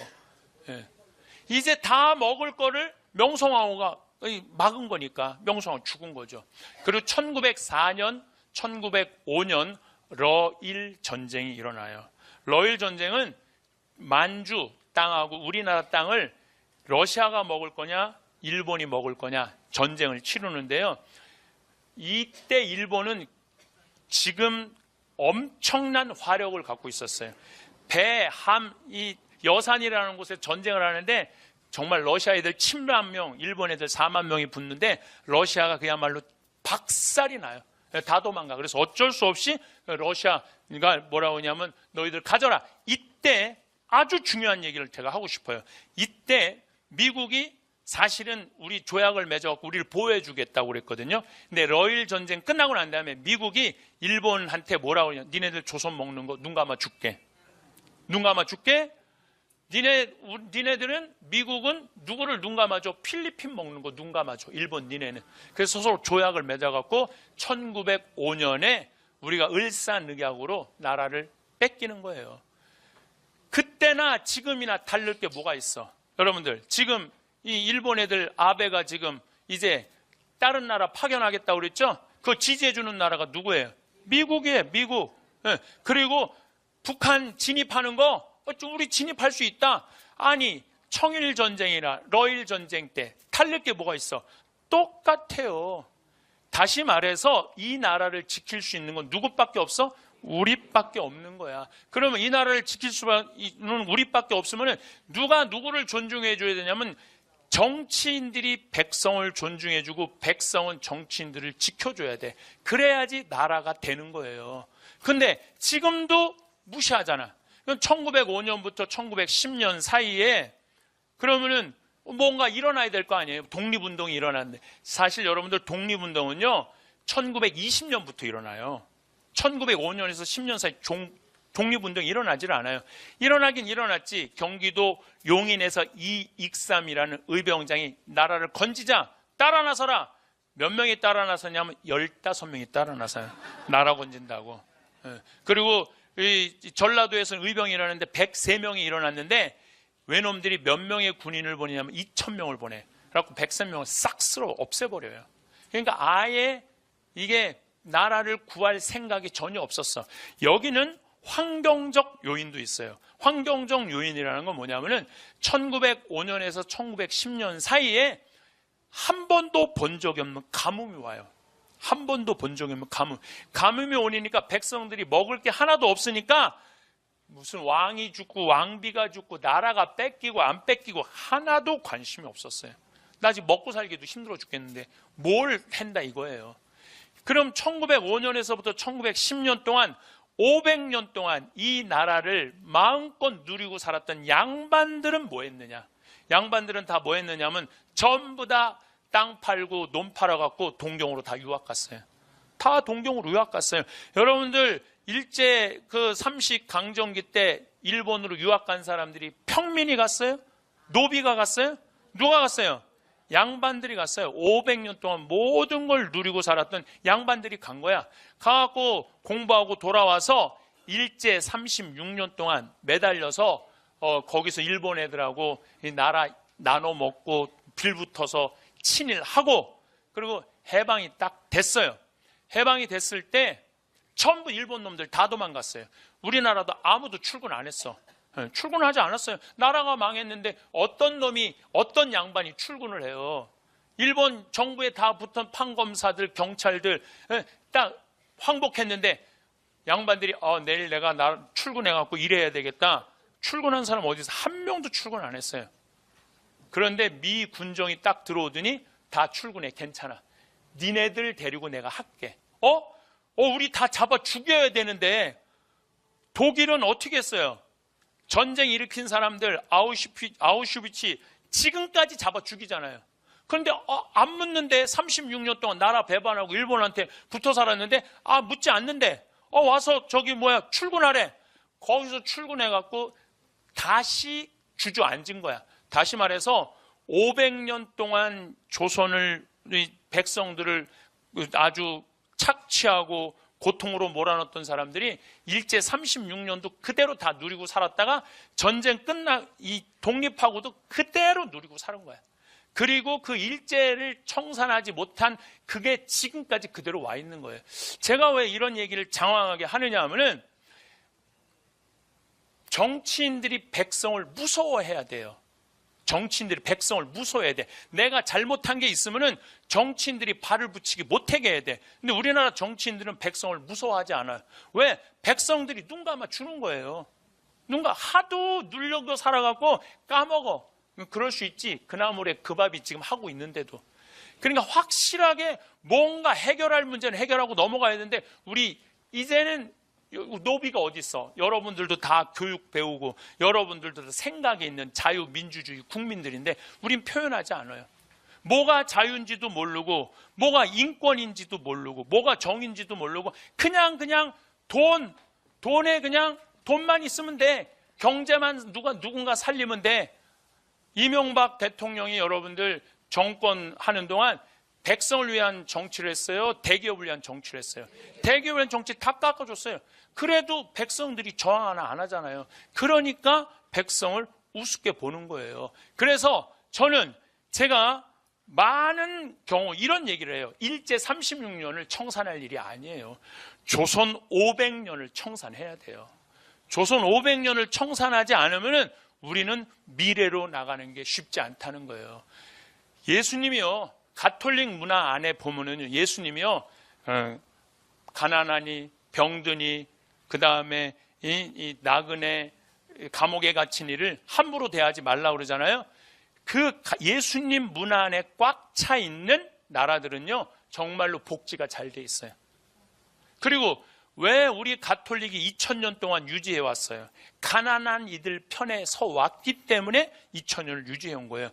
이제 다 먹을 거를 명성황후가 막은 거니까 명성황후 죽은 거죠. 그리고 1904년, 1905년 러일 전쟁이 일어나요. 러일 전쟁은 만주 땅하고 우리나라 땅을 러시아가 먹을 거냐 일본이 먹을 거냐 전쟁을 치르는데요. 이때 일본은 지금 엄청난 화력을 갖고 있었어요. 배, 함, 이 여산이라는 곳에 전쟁을 하는데 정말 러시아 애들 7만 명, 일본 애들 4만 명이 붙는데 러시아가 그야말로 박살이 나요. 다 도망가. 그래서 어쩔 수 없이 러시아가 뭐라고 하냐면 너희들 가져라. 이때 아주 중요한 얘기를 제가 하고 싶어요. 이때 미국이 사실은 우리 조약을 맺어갖고 우리를 보호해 주겠다고 그랬거든요. 근데 러일 전쟁 끝나고 난 다음에 미국이 일본한테 뭐라고 하냐. 니네들 조선 먹는 거 눈 감아 줄게. 눈 감아 줄게. 니네들은 미국은 누구를 눈 감아줘? 필리핀 먹는 거 눈 감아줘. 일본 니네는. 그래서 서로 조약을 맺어갖고 1905년에 우리가 을사늑약으로 나라를 뺏기는 거예요. 그때나 지금이나 다를 게 뭐가 있어? 여러분들 지금 이 일본 애들 아베가 지금 이제 다른 나라 파견하겠다고 그랬죠? 그거 지지해주는 나라가 누구예요? 미국이에요. 미국. 그리고 북한 진입하는 거 우리 진입할 수 있다. 아니 청일전쟁이나 러일전쟁 때 다를 게 뭐가 있어? 똑같아요. 다시 말해서 이 나라를 지킬 수 있는 건 누구밖에 없어? 우리밖에 없는 거야. 그러면 이 나라를 지킬 수는 우리밖에 없으면 누가 누구를 존중해 줘야 되냐면 정치인들이 백성을 존중해주고 백성은 정치인들을 지켜줘야 돼. 그래야지 나라가 되는 거예요. 근데 지금도 무시하잖아. 1905년부터 1910년 사이에 그러면은 뭔가 일어나야 될 거 아니에요. 독립운동이 일어났는데 사실 여러분들 독립운동은요 1920년부터 일어나요. 1905년에서 10년 사이 독립운동이 일어나질 않아요. 일어나긴 일어났지. 경기도 용인에서 이익삼이라는 의병장이 나라를 건지자 따라 나서라. 몇 명이 따라 나서냐면 15명이 따라 나서요. 나라 건진다고. 그리고 이 전라도에서는 의병이 일어났는데 103명이 일어났는데 외놈들이 몇 명의 군인을 보내냐면 2,000명을 보내. 그래갖고 103명을 싹 쓸어 없애버려요. 그러니까 아예 이게 나라를 구할 생각이 전혀 없었어. 여기는 환경적 요인도 있어요. 환경적 요인이라는 건 뭐냐면은 1905년에서 1910년 사이에 한 번도 본 적이 없는 가뭄이 와요. 한 번도 본 적이 없는 가뭄이 오니까 백성들이 먹을 게 하나도 없으니까 무슨 왕이 죽고 왕비가 죽고 나라가 뺏기고 안 뺏기고 하나도 관심이 없었어요. 나 지금 먹고 살기도 힘들어 죽겠는데 뭘 한다 이거예요. 그럼 1905년에서부터 1910년 동안 500년 동안 이 나라를 마음껏 누리고 살았던 양반들은 뭐 했느냐? 양반들은 다 뭐 했느냐면 전부 다 땅 팔고 논 팔아갖고 동경으로 다 유학 갔어요. 다 동경으로 유학 갔어요. 여러분들 일제 그 삼식 강점기 때 일본으로 유학 간 사람들이 평민이 갔어요? 노비가 갔어요? 누가 갔어요? 양반들이 갔어요. 500년 동안 모든 걸 누리고 살았던 양반들이 간 거야. 가갖고 공부하고 돌아와서 일제 36년 동안 매달려서 거기서 일본 애들하고 이 나라 나눠 먹고 빌붙어서 친일하고, 그리고 해방이 딱 됐어요. 해방이 됐을 때 전부 일본 놈들 다 도망갔어요. 우리나라도 아무도 출근 안 했어. 출근하지 않았어요. 나라가 망했는데 어떤 놈이, 어떤 양반이 출근을 해요. 일본 정부에 다 붙은 판검사들, 경찰들 딱 항복했는데 양반들이 내일 내가 출근해갖고 일해야 되겠다. 출근한 사람 어디서 한 명도 출근 안 했어요. 그런데 미 군정이 딱 들어오더니 다 출근해. 괜찮아. 니네들 데리고 내가 할게. 우리 다 잡아 죽여야 되는데 독일은 어떻게 했어요? 전쟁 일으킨 사람들 아우슈비츠 지금까지 잡아 죽이잖아요. 그런데 안 묻는데 36년 동안 나라 배반하고 일본한테 붙어 살았는데 묻지 않는데 와서 출근하래. 거기서 출근해갖고 다시 주저앉은 거야. 다시 말해서 500년 동안 조선을, 백성들을 아주 착취하고 고통으로 몰아넣었던 사람들이 일제 36년도 그대로 다 누리고 살았다가 전쟁 독립하고도 그대로 누리고 사는 거야. 그리고 그 일제를 청산하지 못한 그게 지금까지 그대로 와 있는 거예요. 제가 왜 이런 얘기를 장황하게 하느냐 하면은 정치인들이 백성을 무서워해야 돼요. 정치인들이 백성을 무서워해야 돼. 내가 잘못한 게 있으면은 정치인들이 발을 붙이기 못하게 해야 돼. 근데 우리나라 정치인들은 백성을 무서워하지 않아요. 왜? 백성들이 눈 감아 주는 거예요. 하도 눌려고 살아갖고 까먹어. 그럴 수 있지. 그나물에 그 밥이 지금 하고 있는데도. 그러니까 확실하게 뭔가 해결할 문제는 해결하고 넘어가야 되는데 우리 이제는 노비가 어디 있어? 여러분들도 다 교육 배우고 여러분들도 다 생각이 있는 자유민주주의 국민들인데 우린 표현하지 않아요. 뭐가 자유인지도 모르고 뭐가 인권인지도 모르고 뭐가 정인지도 모르고 그냥 돈에 그냥 돈만 있으면 돼. 경제만 누군가 살리면 돼. 이명박 대통령이 여러분들 정권 하는 동안 백성을 위한 정치를 했어요? 대기업을 위한 정치를 했어요? 대기업을 위한 정치 다 깎아줬어요. 그래도 백성들이 저항 하나 안 하잖아요. 그러니까 백성을 우습게 보는 거예요. 그래서 제가 많은 경우 이런 얘기를 해요. 일제 36년을 청산할 일이 아니에요. 조선 500년을 청산해야 돼요. 조선 500년을 청산하지 않으면 우리는 미래로 나가는 게 쉽지 않다는 거예요. 예수님이요, 가톨릭 문화 안에 보면은 예수님이요, 가난하니 병드니 그 다음에 이 나그네 감옥에 갇힌 이를 함부로 대하지 말라 그러잖아요. 그 예수님 문화 안에 꽉 차 있는 나라들은요 정말로 복지가 잘 돼 있어요. 그리고 왜 우리 가톨릭이 2000년 동안 유지해 왔어요? 가난한 이들 편에 서 왔기 때문에 2000년을 유지해 온 거예요.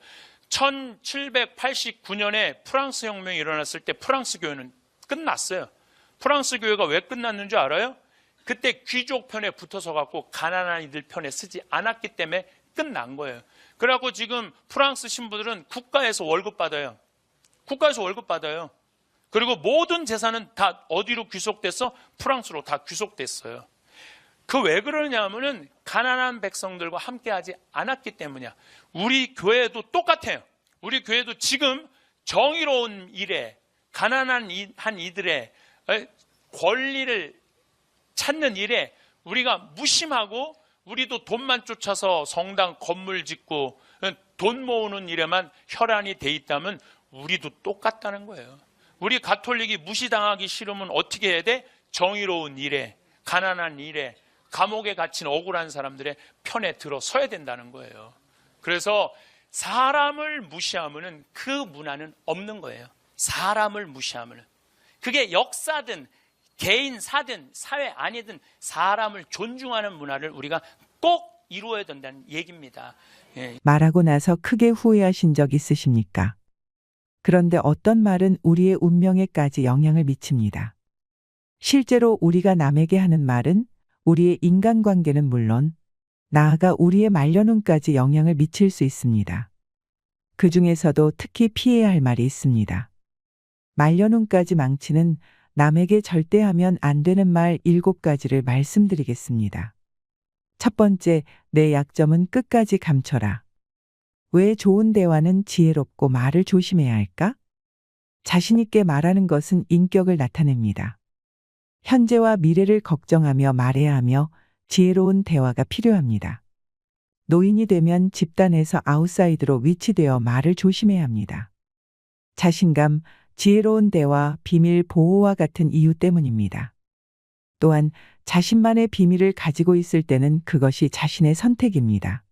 1789년에 프랑스 혁명이 일어났을 때 프랑스 교회는 끝났어요. 프랑스 교회가 왜 끝났는 줄 알아요? 그때 귀족 편에 붙어서 갖고 가난한 이들 편에 서지 않았기 때문에 끝난 거예요. 그래갖고 지금 프랑스 신부들은 국가에서 월급 받아요. 국가에서 월급 받아요. 그리고 모든 재산은 다 어디로 귀속됐어? 프랑스로 다 귀속됐어요. 그 왜 그러냐 하면은 가난한 백성들과 함께하지 않았기 때문이야. 우리 교회도 똑같아요. 우리 교회도 지금 정의로운 일에 가난한 한 이들의 권리를 찾는 일에 우리가 무심하고 우리도 돈만 쫓아서 성당 건물 짓고 돈 모으는 일에만 혈안이 돼 있다면 우리도 똑같다는 거예요. 우리 가톨릭이 무시당하기 싫으면 어떻게 해야 돼? 정의로운 일에, 가난한 일에, 감옥에 갇힌 억울한 사람들의 편에 들어서야 된다는 거예요. 그래서 사람을 무시하면 그 문화는 없는 거예요. 사람을 무시하면. 그게 역사든 개인사든 사회 아니든 사람을 존중하는 문화를 우리가 꼭 이루어야 된다는 얘기입니다. 예. 말하고 나서 크게 후회하신 적 있으십니까? 그런데 어떤 말은 우리의 운명에까지 영향을 미칩니다. 실제로 우리가 남에게 하는 말은 우리의 인간관계는 물론 나아가 우리의 말년운까지 영향을 미칠 수 있습니다. 그 중에서도 특히 피해야 할 말이 있습니다. 말년운까지 망치는 남에게 절대 하면 안 되는 말 7가지를 말씀드리겠습니다. 첫 번째, 내 약점은 끝까지 감춰라. 왜 좋은 대화는 지혜롭고 말을 조심해야 할까? 자신있게 말하는 것은 인격을 나타냅니다. 현재와 미래를 걱정하며 말해야 하며 지혜로운 대화가 필요합니다. 노인이 되면 집단에서 아웃사이드로 위치되어 말을 조심해야 합니다. 자신감, 지혜로운 대화, 비밀 보호와 같은 이유 때문입니다. 또한 자신만의 비밀을 가지고 있을 때는 그것이 자신의 선택입니다.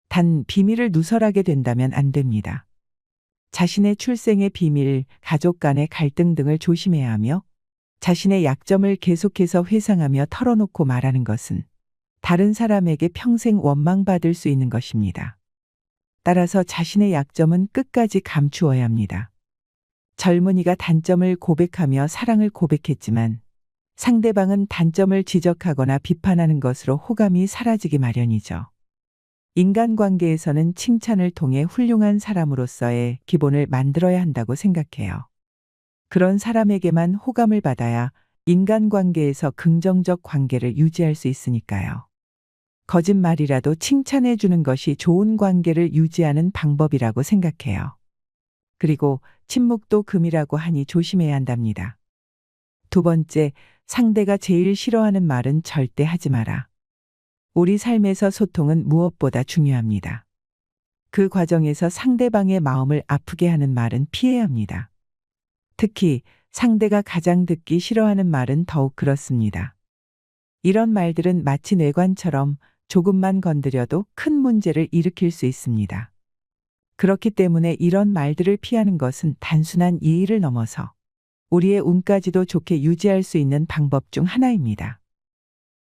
단 비밀을 누설하게 된다면 안 됩니다. 자신의 출생의 비밀, 가족 간의 갈등 등을 조심해야 하며 자신의 약점을 계속해서 회상하며 털어놓고 말하는 것은 다른 사람에게 평생 원망받을 수 있는 것입니다. 따라서 자신의 약점은 끝까지 감추어야 합니다. 젊은이가 단점을 고백하며 사랑을 고백했지만 상대방은 단점을 지적하거나 비판하는 것으로 호감이 사라지기 마련이죠. 인간관계에서는 칭찬을 통해 훌륭한 사람으로서의 기본을 만들어야 한다고 생각해요. 그런 사람에게만 호감을 받아야 인간관계에서 긍정적 관계를 유지할 수 있으니까요. 거짓말이라도 칭찬해 주는 것이 좋은 관계를 유지하는 방법이라고 생각해요. 그리고 침묵도 금이라고 하니 조심해야 한답니다. 두 번째, 상대가 제일 싫어하는 말은 절대 하지 마라. 우리 삶에서 소통은 무엇보다 중요합니다. 그 과정에서 상대방의 마음을 아프게 하는 말은 피해야 합니다. 특히 상대가 가장 듣기 싫어하는 말은 더욱 그렇습니다. 이런 말들은 마치 뇌관처럼 조금만 건드려도 큰 문제를 일으킬 수 있습니다. 그렇기 때문에 이런 말들을 피하는 것은 단순한 예의를 넘어서 우리의 운까지도 좋게 유지할 수 있는 방법 중 하나입니다.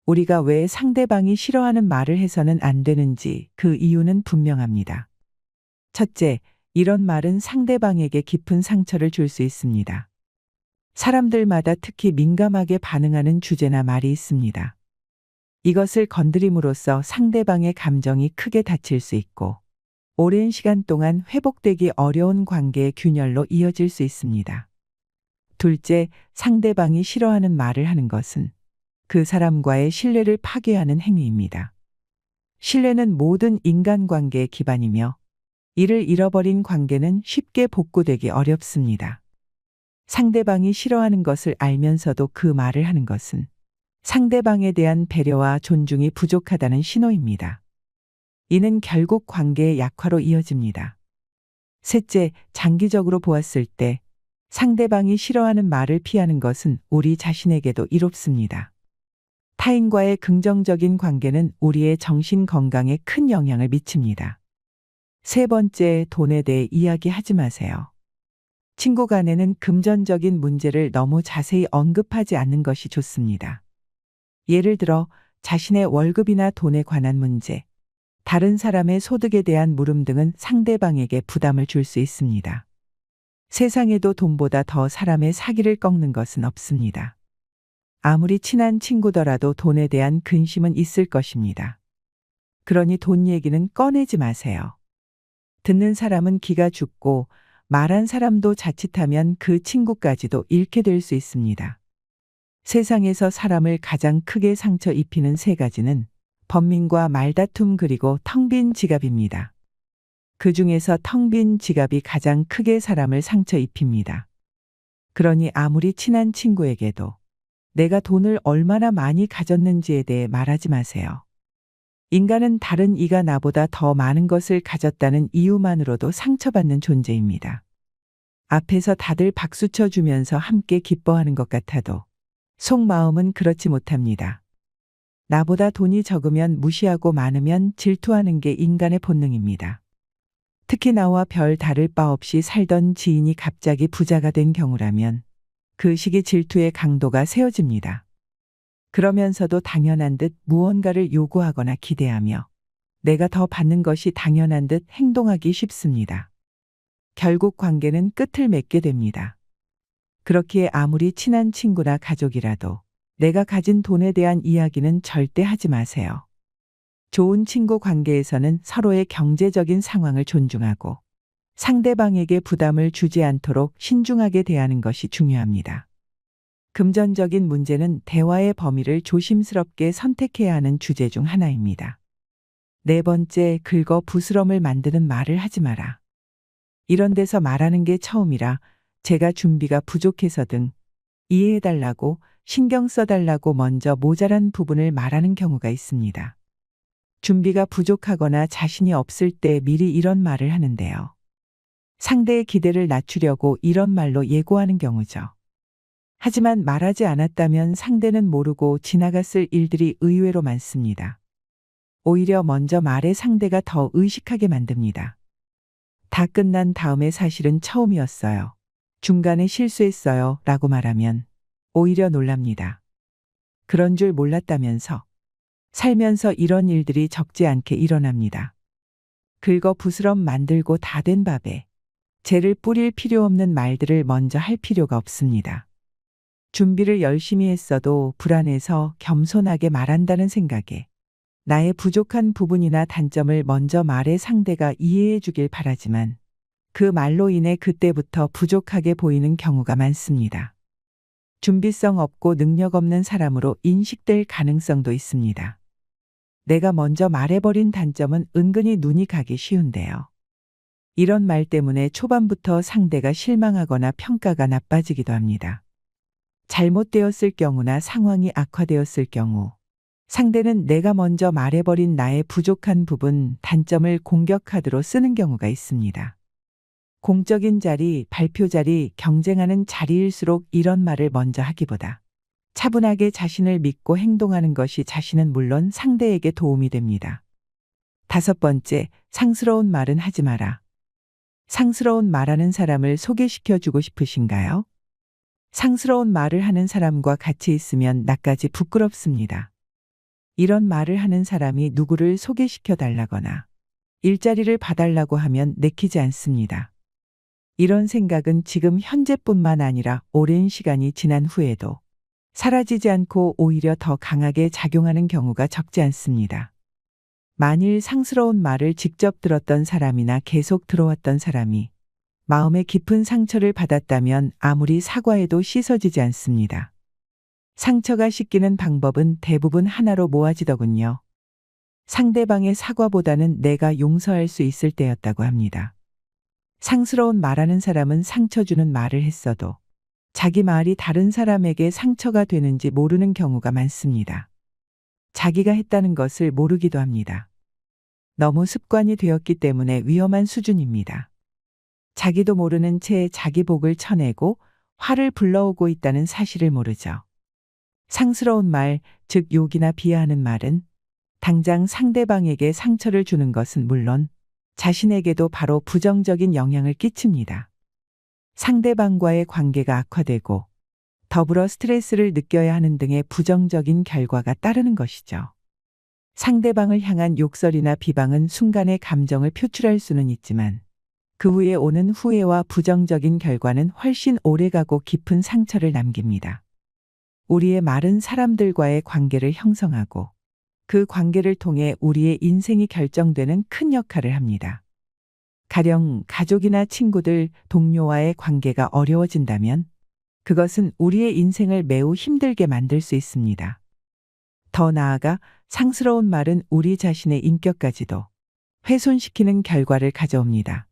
우리가 왜 상대방이 싫어하는 말을 해서는 안 되는지 그 이유는 분명합니다. 첫째, 이런 말은 상대방에게 깊은 상처를 줄 수 있습니다. 사람들마다 특히 민감하게 반응하는 주제나 말이 있습니다. 이것을 건드림으로써 상대방의 감정이 크게 다칠 수 있고 오랜 시간 동안 회복되기 어려운 관계의 균열로 이어질 수 있습니다. 둘째, 상대방이 싫어하는 말을 하는 것은 그 사람과의 신뢰를 파괴하는 행위입니다. 신뢰는 모든 인간관계의 기반이며 이를 잃어버린 관계는 쉽게 복구되기 어렵습니다. 상대방이 싫어하는 것을 알면서도 그 말을 하는 것은 상대방에 대한 배려와 존중이 부족하다는 신호입니다. 이는 결국 관계의 약화로 이어집니다. 셋째, 장기적으로 보았을 때 상대방이 싫어하는 말을 피하는 것은 우리 자신에게도 이롭습니다. 타인과의 긍정적인 관계는 우리의 정신 건강에 큰 영향을 미칩니다. 세 번째, 돈에 대해 이야기하지 마세요. 친구 간에는 금전적인 문제를 너무 자세히 언급하지 않는 것이 좋습니다. 예를 들어 자신의 월급이나 돈에 관한 문제, 다른 사람의 소득에 대한 물음 등은 상대방에게 부담을 줄 수 있습니다. 세상에도 돈보다 더 사람의 사기를 꺾는 것은 없습니다. 아무리 친한 친구더라도 돈에 대한 근심은 있을 것입니다. 그러니 돈 얘기는 꺼내지 마세요. 듣는 사람은 기가 죽고 말한 사람도 자칫하면 그 친구까지도 잃게 될 수 있습니다. 세상에서 사람을 가장 크게 상처 입히는 세 가지는 번민과 말다툼 그리고 텅 빈 지갑입니다. 그 중에서 텅 빈 지갑이 가장 크게 사람을 상처 입힙니다. 그러니 아무리 친한 친구에게도 내가 돈을 얼마나 많이 가졌는지에 대해 말하지 마세요. 인간은 다른 이가 나보다 더 많은 것을 가졌다는 이유만으로도 상처받는 존재입니다. 앞에서 다들 박수쳐 주면서 함께 기뻐하는 것 같아도 속마음은 그렇지 못합니다. 나보다 돈이 적으면 무시하고 많으면 질투하는 게 인간의 본능입니다. 특히 나와 별 다를 바 없이 살던 지인이 갑자기 부자가 된 경우라면 그 시기 질투의 강도가 세워집니다. 그러면서도 당연한 듯 무언가를 요구하거나 기대하며 내가 더 받는 것이 당연한 듯 행동하기 쉽습니다. 결국 관계는 끝을 맺게 됩니다. 그렇기에 아무리 친한 친구나 가족이라도 내가 가진 돈에 대한 이야기는 절대 하지 마세요. 좋은 친구 관계에서는 서로의 경제적인 상황을 존중하고 상대방에게 부담을 주지 않도록 신중하게 대하는 것이 중요합니다. 금전적인 문제는 대화의 범위를 조심스럽게 선택해야 하는 주제 중 하나입니다. 네 번째, 긁어 부스럼을 만드는 말을 하지 마라. 이런 데서 말하는 게 처음이라 제가 준비가 부족해서 등 이해해달라고 신경 써달라고 먼저 모자란 부분을 말하는 경우가 있습니다. 준비가 부족하거나 자신이 없을 때 미리 이런 말을 하는데요. 상대의 기대를 낮추려고 이런 말로 예고하는 경우죠. 하지만 말하지 않았다면 상대는 모르고 지나갔을 일들이 의외로 많습니다. 오히려 먼저 말해 상대가 더 의식하게 만듭니다. 다 끝난 다음에 사실은 처음이었어요. 중간에 실수했어요. 라고 말하면 오히려 놀랍니다. 그런 줄 몰랐다면서. 살면서 이런 일들이 적지 않게 일어납니다. 긁어 부스럼 만들고 다 된 밥에 재를 뿌릴 필요 없는 말들을 먼저 할 필요가 없습니다. 준비를 열심히 했어도 불안해서 겸손하게 말한다는 생각에 나의 부족한 부분이나 단점을 먼저 말해 상대가 이해해 주길 바라지만 그 말로 인해 그때부터 부족하게 보이는 경우가 많습니다. 준비성 없고 능력 없는 사람으로 인식될 가능성도 있습니다. 내가 먼저 말해버린 단점은 은근히 눈이 가기 쉬운데요. 이런 말 때문에 초반부터 상대가 실망하거나 평가가 나빠지기도 합니다. 잘못되었을 경우나 상황이 악화되었을 경우 상대는 내가 먼저 말해버린 나의 부족한 부분, 단점을 공격카드로 쓰는 경우가 있습니다. 공적인 자리, 발표 자리, 경쟁하는 자리일수록 이런 말을 먼저 하기보다 차분하게 자신을 믿고 행동하는 것이 자신은 물론 상대에게 도움이 됩니다. 다섯 번째, 상스러운 말은 하지 마라. 상스러운 말하는 사람을 소개시켜주고 싶으신가요? 상스러운 말을 하는 사람과 같이 있으면 나까지 부끄럽습니다. 이런 말을 하는 사람이 누구를 소개시켜 달라거나 일자리를 봐달라고 하면 내키지 않습니다. 이런 생각은 지금 현재뿐만 아니라 오랜 시간이 지난 후에도 사라지지 않고 오히려 더 강하게 작용하는 경우가 적지 않습니다. 만일 상스러운 말을 직접 들었던 사람이나 계속 들어왔던 사람이 마음에 깊은 상처를 받았다면 아무리 사과해도 씻어지지 않습니다. 상처가 씻기는 방법은 대부분 하나로 모아지더군요. 상대방의 사과보다는 내가 용서할 수 있을 때였다고 합니다. 상스러운 말하는 사람은 상처 주는 말을 했어도 자기 말이 다른 사람에게 상처가 되는지 모르는 경우가 많습니다. 자기가 했다는 것을 모르기도 합니다. 너무 습관이 되었기 때문에 위험한 수준입니다. 자기도 모르는 채 자기 복을 쳐내고 화를 불러오고 있다는 사실을 모르죠. 상스러운 말, 즉 욕이나 비하하는 말은 당장 상대방에게 상처를 주는 것은 물론 자신에게도 바로 부정적인 영향을 끼칩니다. 상대방과의 관계가 악화되고 더불어 스트레스를 느껴야 하는 등의 부정적인 결과가 따르는 것이죠. 상대방을 향한 욕설이나 비방은 순간의 감정을 표출할 수는 있지만 그 후에 오는 후회와 부정적인 결과는 훨씬 오래가고 깊은 상처를 남깁니다. 우리의 말은 사람들과의 관계를 형성하고 그 관계를 통해 우리의 인생이 결정되는 큰 역할을 합니다. 가령 가족이나 친구들, 동료와의 관계가 어려워진다면 그것은 우리의 인생을 매우 힘들게 만들 수 있습니다. 더 나아가 상스러운 말은 우리 자신의 인격까지도 훼손시키는 결과를 가져옵니다.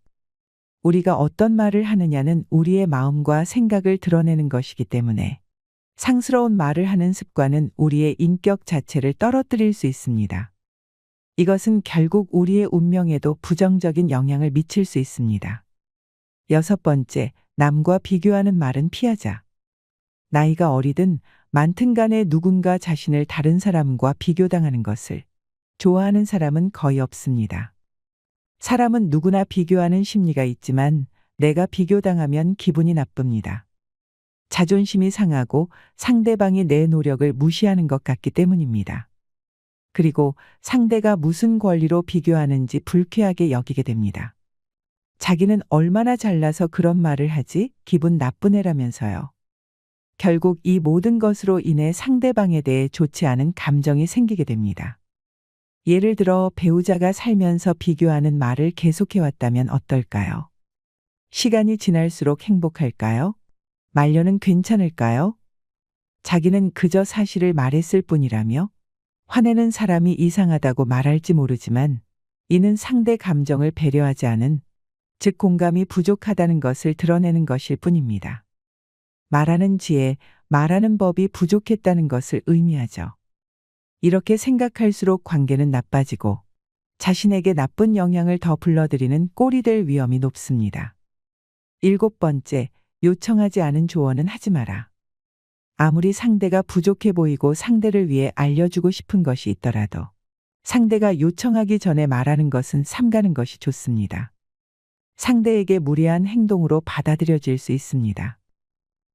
우리가 어떤 말을 하느냐는 우리의 마음과 생각을 드러내는 것이기 때문에 상스러운 말을 하는 습관은 우리의 인격 자체를 떨어뜨릴 수 있습니다. 이것은 결국 우리의 운명에도 부정적인 영향을 미칠 수 있습니다. 여섯 번째, 남과 비교하는 말은 피하자. 나이가 어리든 많든 간에 누군가 자신을 다른 사람과 비교당하는 것을 좋아하는 사람은 거의 없습니다. 사람은 누구나 비교하는 심리가 있지만 내가 비교당하면 기분이 나쁩니다. 자존심이 상하고 상대방이 내 노력을 무시하는 것 같기 때문입니다. 그리고 상대가 무슨 권리로 비교하는지 불쾌하게 여기게 됩니다. 자기는 얼마나 잘나서 그런 말을 하지? 기분 나쁜 애라면서요. 결국 이 모든 것으로 인해 상대방에 대해 좋지 않은 감정이 생기게 됩니다. 예를 들어 배우자가 살면서 비교하는 말을 계속해왔다면 어떨까요? 시간이 지날수록 행복할까요? 말년은 괜찮을까요? 자기는 그저 사실을 말했을 뿐이라며 화내는 사람이 이상하다고 말할지 모르지만 이는 상대 감정을 배려하지 않은, 즉 공감이 부족하다는 것을 드러내는 것일 뿐입니다. 말하는 지혜, 말하는 법이 부족했다는 것을 의미하죠. 이렇게 생각할수록 관계는 나빠지고 자신에게 나쁜 영향을 더 불러들이는 꼴이 될 위험이 높습니다. 7번째, 요청하지 않은 조언은 하지 마라. 아무리 상대가 부족해 보이고 상대를 위해 알려주고 싶은 것이 있더라도 상대가 요청하기 전에 말하는 것은 삼가는 것이 좋습니다. 상대에게 무례한 행동으로 받아들여질 수 있습니다.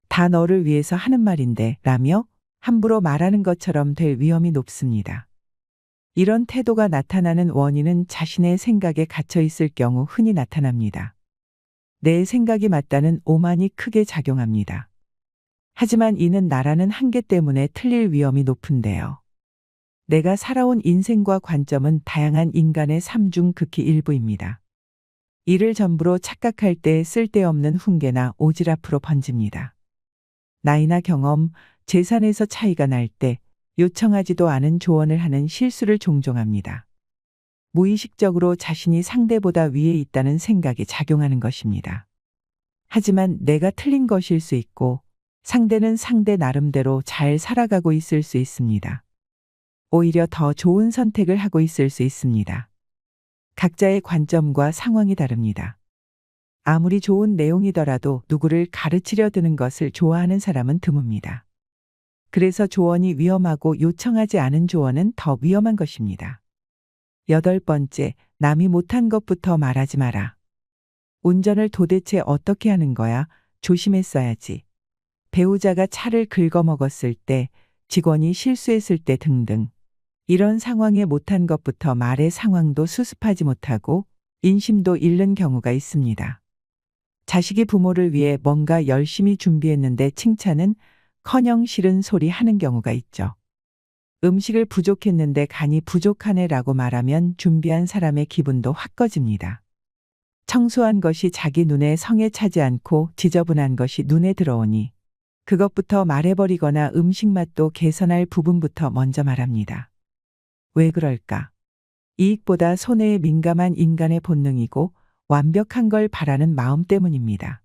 다 너를 위해서 하는 말인데 라며 함부로 말하는 것처럼 될 위험이 높습니다. 이런 태도가 나타나는 원인은 자신의 생각에 갇혀 있을 경우 흔히 나타납니다. 내 생각이 맞다는 오만이 크게 작용합니다. 하지만 이는 나라는 한계 때문에 틀릴 위험이 높은데요. 내가 살아온 인생과 관점은 다양한 인간의 삶 중 극히 일부입니다. 이를 전부로 착각할 때 쓸데없는 훈계나 오지랖으로 번집니다. 나이나 경험, 재산에서 차이가 날 때 요청하지도 않은 조언을 하는 실수를 종종 합니다. 무의식적으로 자신이 상대보다 위에 있다는 생각이 작용하는 것입니다. 하지만 내가 틀린 것일 수 있고 상대는 상대 나름대로 잘 살아가고 있을 수 있습니다. 오히려 더 좋은 선택을 하고 있을 수 있습니다. 각자의 관점과 상황이 다릅니다. 아무리 좋은 내용이더라도 누구를 가르치려 드는 것을 좋아하는 사람은 드뭅니다. 그래서 조언이 위험하고 요청하지 않은 조언은 더 위험한 것입니다. 8번째, 남이 못한 것부터 말하지 마라. 운전을 도대체 어떻게 하는 거야? 조심했어야지. 배우자가 차를 긁어먹었을 때, 직원이 실수했을 때 등등. 이런 상황에 못한 것부터 말의 상황도 수습하지 못하고 인심도 잃는 경우가 있습니다. 자식이 부모를 위해 뭔가 열심히 준비했는데 칭찬은 커녕 싫은 소리 하는 경우가 있죠. 음식을 부족했는데 간이 부족하네라고 말하면 준비한 사람의 기분도 확 꺼집니다. 청소한 것이 자기 눈에 성에 차지 않고 지저분한 것이 눈에 들어오니 그것부터 말해버리거나 음식 맛도 개선할 부분부터 먼저 말합니다. 왜 그럴까? 이익보다 손해에 민감한 인간의 본능이고 완벽한 걸 바라는 마음 때문입니다.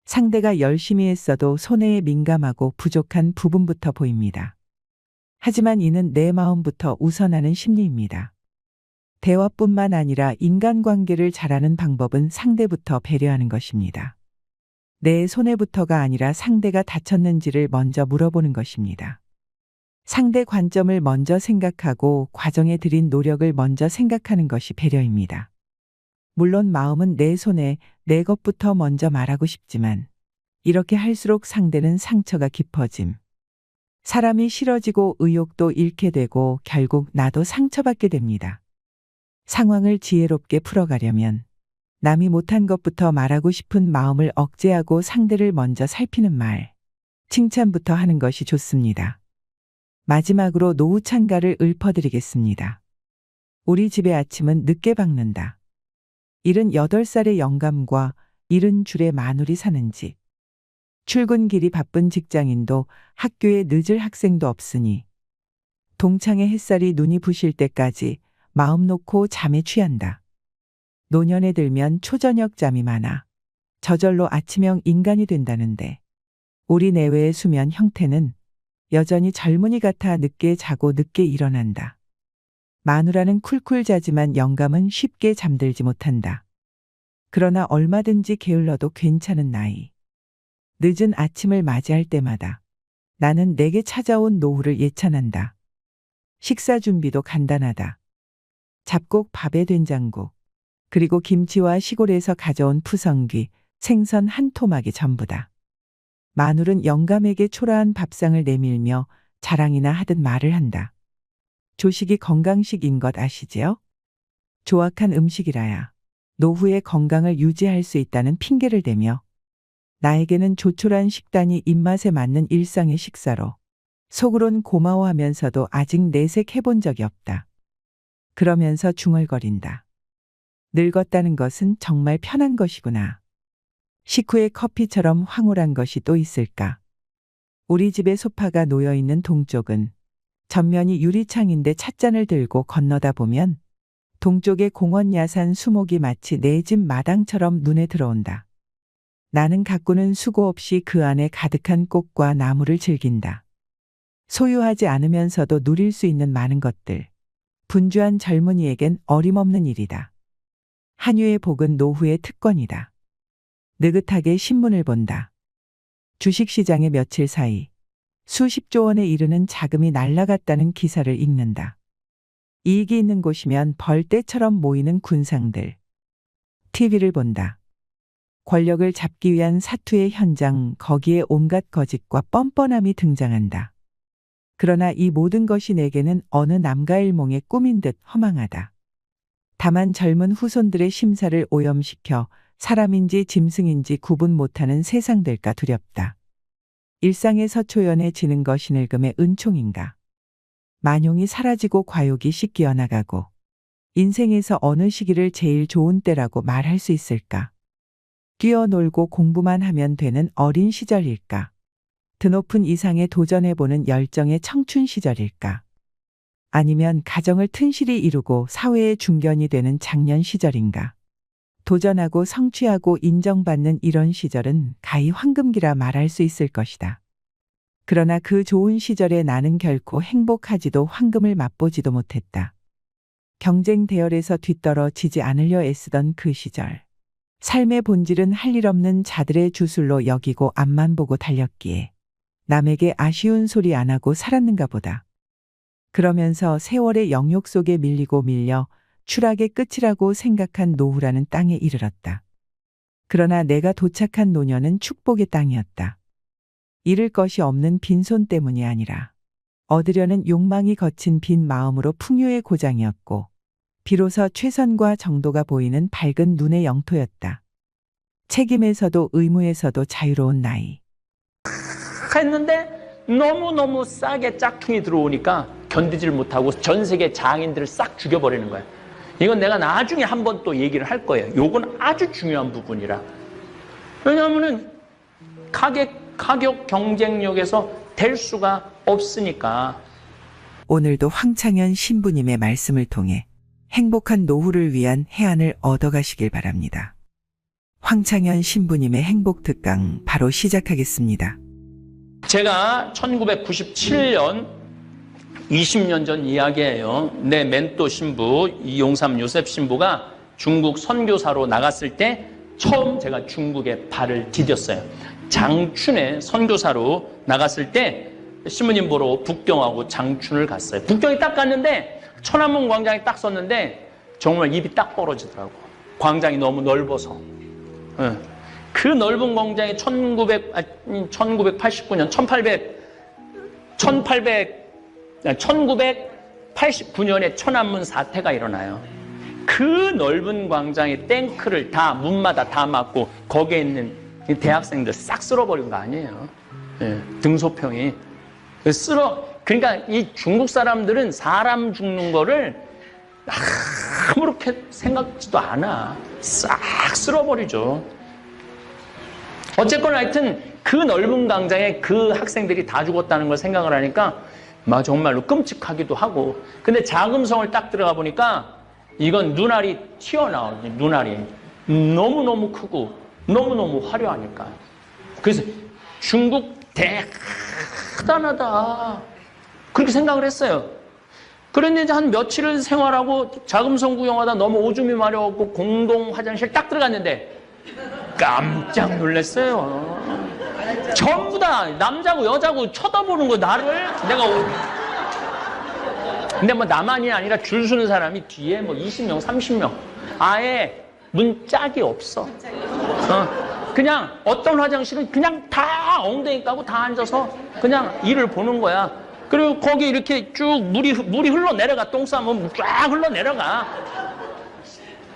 상대가 열심히 했어도 손해에 민감하고 부족한 부분부터 보입니다. 하지만 이는 내 마음부터 우선하는 심리입니다. 대화뿐만 아니라 인간관계를 잘하는 방법은 상대부터 배려하는 것입니다. 내 손해부터가 아니라 상대가 다쳤는지를 먼저 물어보는 것입니다. 상대 관점을 먼저 생각하고 과정에 들인 노력을 먼저 생각하는 것이 배려입니다. 물론 마음은 내 손에 내 것부터 먼저 말하고 싶지만 이렇게 할수록 상대는 상처가 깊어짐. 사람이 싫어지고 의욕도 잃게 되고 결국 나도 상처받게 됩니다. 상황을 지혜롭게 풀어가려면 남이 못한 것부터 말하고 싶은 마음을 억제하고 상대를 먼저 살피는 말, 칭찬부터 하는 것이 좋습니다. 마지막으로 노후 찬가를 읊어드리겠습니다. 우리 집의 아침은 늦게 밝는다. 78살의 영감과 70줄의 마누리 사는 집. 출근길이 바쁜 직장인도 학교에 늦을 학생도 없으니 동창의 햇살이 눈이 부실 때까지 마음 놓고 잠에 취한다. 노년에 들면 초저녁 잠이 많아 저절로 아침형 인간이 된다는데 우리 내외의 수면 형태는 여전히 젊은이 같아 늦게 자고 늦게 일어난다. 마누라는 쿨쿨 자지만 영감은 쉽게 잠들지 못한다. 그러나 얼마든지 게을러도 괜찮은 나이. 늦은 아침을 맞이할 때마다 나는 내게 찾아온 노후를 예찬한다. 식사 준비도 간단하다. 잡곡 밥에 된장국, 그리고 김치와 시골에서 가져온 푸성귀, 생선 한 토막이 전부다. 마눌은 영감에게 초라한 밥상을 내밀며 자랑이나 하듯 말을 한다. 조식이 건강식인 것 아시지요? 조악한 음식이라야 노후의 건강을 유지할 수 있다는 핑계를 대며 나에게는 조촐한 식단이 입맛에 맞는 일상의 식사로 속으론 고마워하면서도 아직 내색해본 적이 없다. 그러면서 중얼거린다. 늙었다는 것은 정말 편한 것이구나. 식후의 커피처럼 황홀한 것이 또 있을까? 우리 집의 소파가 놓여 있는 동쪽은 전면이 유리창인데 찻잔을 들고 건너다 보면 동쪽의 공원 야산 수목이 마치 내 집 마당처럼 눈에 들어온다. 나는 가꾸는 수고 없이 그 안에 가득한 꽃과 나무를 즐긴다. 소유하지 않으면서도 누릴 수 있는 많은 것들. 분주한 젊은이에겐 어림없는 일이다. 한유의 복은 노후의 특권이다. 느긋하게 신문을 본다. 주식시장에 며칠 사이 수십조 원에 이르는 자금이 날아갔다는 기사를 읽는다. 이익이 있는 곳이면 벌떼처럼 모이는 군상들. TV를 본다. 권력을 잡기 위한 사투의 현장, 거기에 온갖 거짓과 뻔뻔함이 등장한다. 그러나 이 모든 것이 내게는 어느 남가일몽의 꿈인 듯 허망하다. 다만 젊은 후손들의 심사를 오염시켜 사람인지 짐승인지 구분 못하는 세상될까 두렵다. 일상에서 초연해지는 것이 늙음의 은총인가. 만용이 사라지고 과욕이 씻겨 나가고 인생에서 어느 시기를 제일 좋은 때라고 말할 수 있을까? 뛰어놀고 공부만 하면 되는 어린 시절일까? 드높은 이상에 도전해보는 열정의 청춘 시절일까? 아니면 가정을 튼실히 이루고 사회의 중견이 되는 장년 시절인가? 도전하고 성취하고 인정받는 이런 시절은 가히 황금기라 말할 수 있을 것이다. 그러나 그 좋은 시절에 나는 결코 행복하지도 황금을 맛보지도 못했다. 경쟁 대열에서 뒤떨어지지 않으려 애쓰던 그 시절. 삶의 본질은 할 일 없는 자들의 주술로 여기고 앞만 보고 달렸기에 남에게 아쉬운 소리 안 하고 살았는가 보다. 그러면서 세월의 영역 속에 밀리고 밀려 추락의 끝이라고 생각한 노후라는 땅에 이르렀다. 그러나 내가 도착한 노년은 축복의 땅이었다. 잃을 것이 없는 빈손 때문이 아니라 얻으려는 욕망이 거친 빈 마음으로 풍요의 고장이었고 비로소 최선과 정도가 보이는 밝은 눈의 영토였다. 책임에서도 의무에서도 자유로운 나이. 했는데 너무너무 싸게 짝퉁이 들어오니까 견디질 못하고 전 세계 장인들을 싹 죽여버리는 거야. 이건 내가 나중에 한번 또 얘기를 할 거예요. 요건 아주 중요한 부분이라. 왜냐하면은 가격 경쟁력에서 될 수가 없으니까. 오늘도 황창현 신부님의 말씀을 통해 행복한 노후를 위한 해안을 얻어가시길 바랍니다. 황창현 신부님의 행복 특강 바로 시작하겠습니다. 제가 1997년 20년 전 이야기예요. 내 멘토 신부 이용삼 요셉 신부가 중국 선교사로 나갔을 때 처음 제가 중국에 발을 디뎠어요. 장춘에 선교사로 나갔을 때 신부님 보러 북경하고 장춘을 갔어요. 북경에 딱 갔는데 천안문 광장에 딱 섰는데 정말 입이 딱 벌어지더라고. 광장이 너무 넓어서. 그 넓은 광장에 1989년 1989년에 천안문 사태가 일어나요. 그 넓은 광장에 탱크를 다 문마다 다 막고 거기에 있는 대학생들 싹 쓸어버린 거 아니에요. 등소평이 그러니까 이 중국 사람들은 사람 죽는 거를 아무렇게 생각지도 않아. 싹 쓸어버리죠. 어쨌거나 하여튼 그 넓은 광장에 그 학생들이 다 죽었다는 걸 생각을 하니까 막 정말로 끔찍하기도 하고. 근데 자금성을 딱 들어가 보니까 이건 눈알이 튀어나오는 눈알이 너무너무 크고 너무너무 화려하니까. 그래서 중국 대단하다 그렇게 생각을 했어요. 그런데 이제 한 며칠을 생활하고 자금성 구경하다 너무 오줌이 마려웠고 공동 화장실 딱 들어갔는데 깜짝 놀랐어요. 전부 다 남자고 여자고 쳐다보는 거 나를. 근데 뭐 나만이 아니라 줄 서는 사람이 뒤에 뭐 20명 30명 아예 문짝이 없어. 그냥 어떤 화장실은 그냥 다 엉덩이 까고 다 앉아서 그냥 일을 보는 거야. 그리고 거기 이렇게 쭉 물이 흘러내려가. 똥 싸면 쫙 흘러내려가.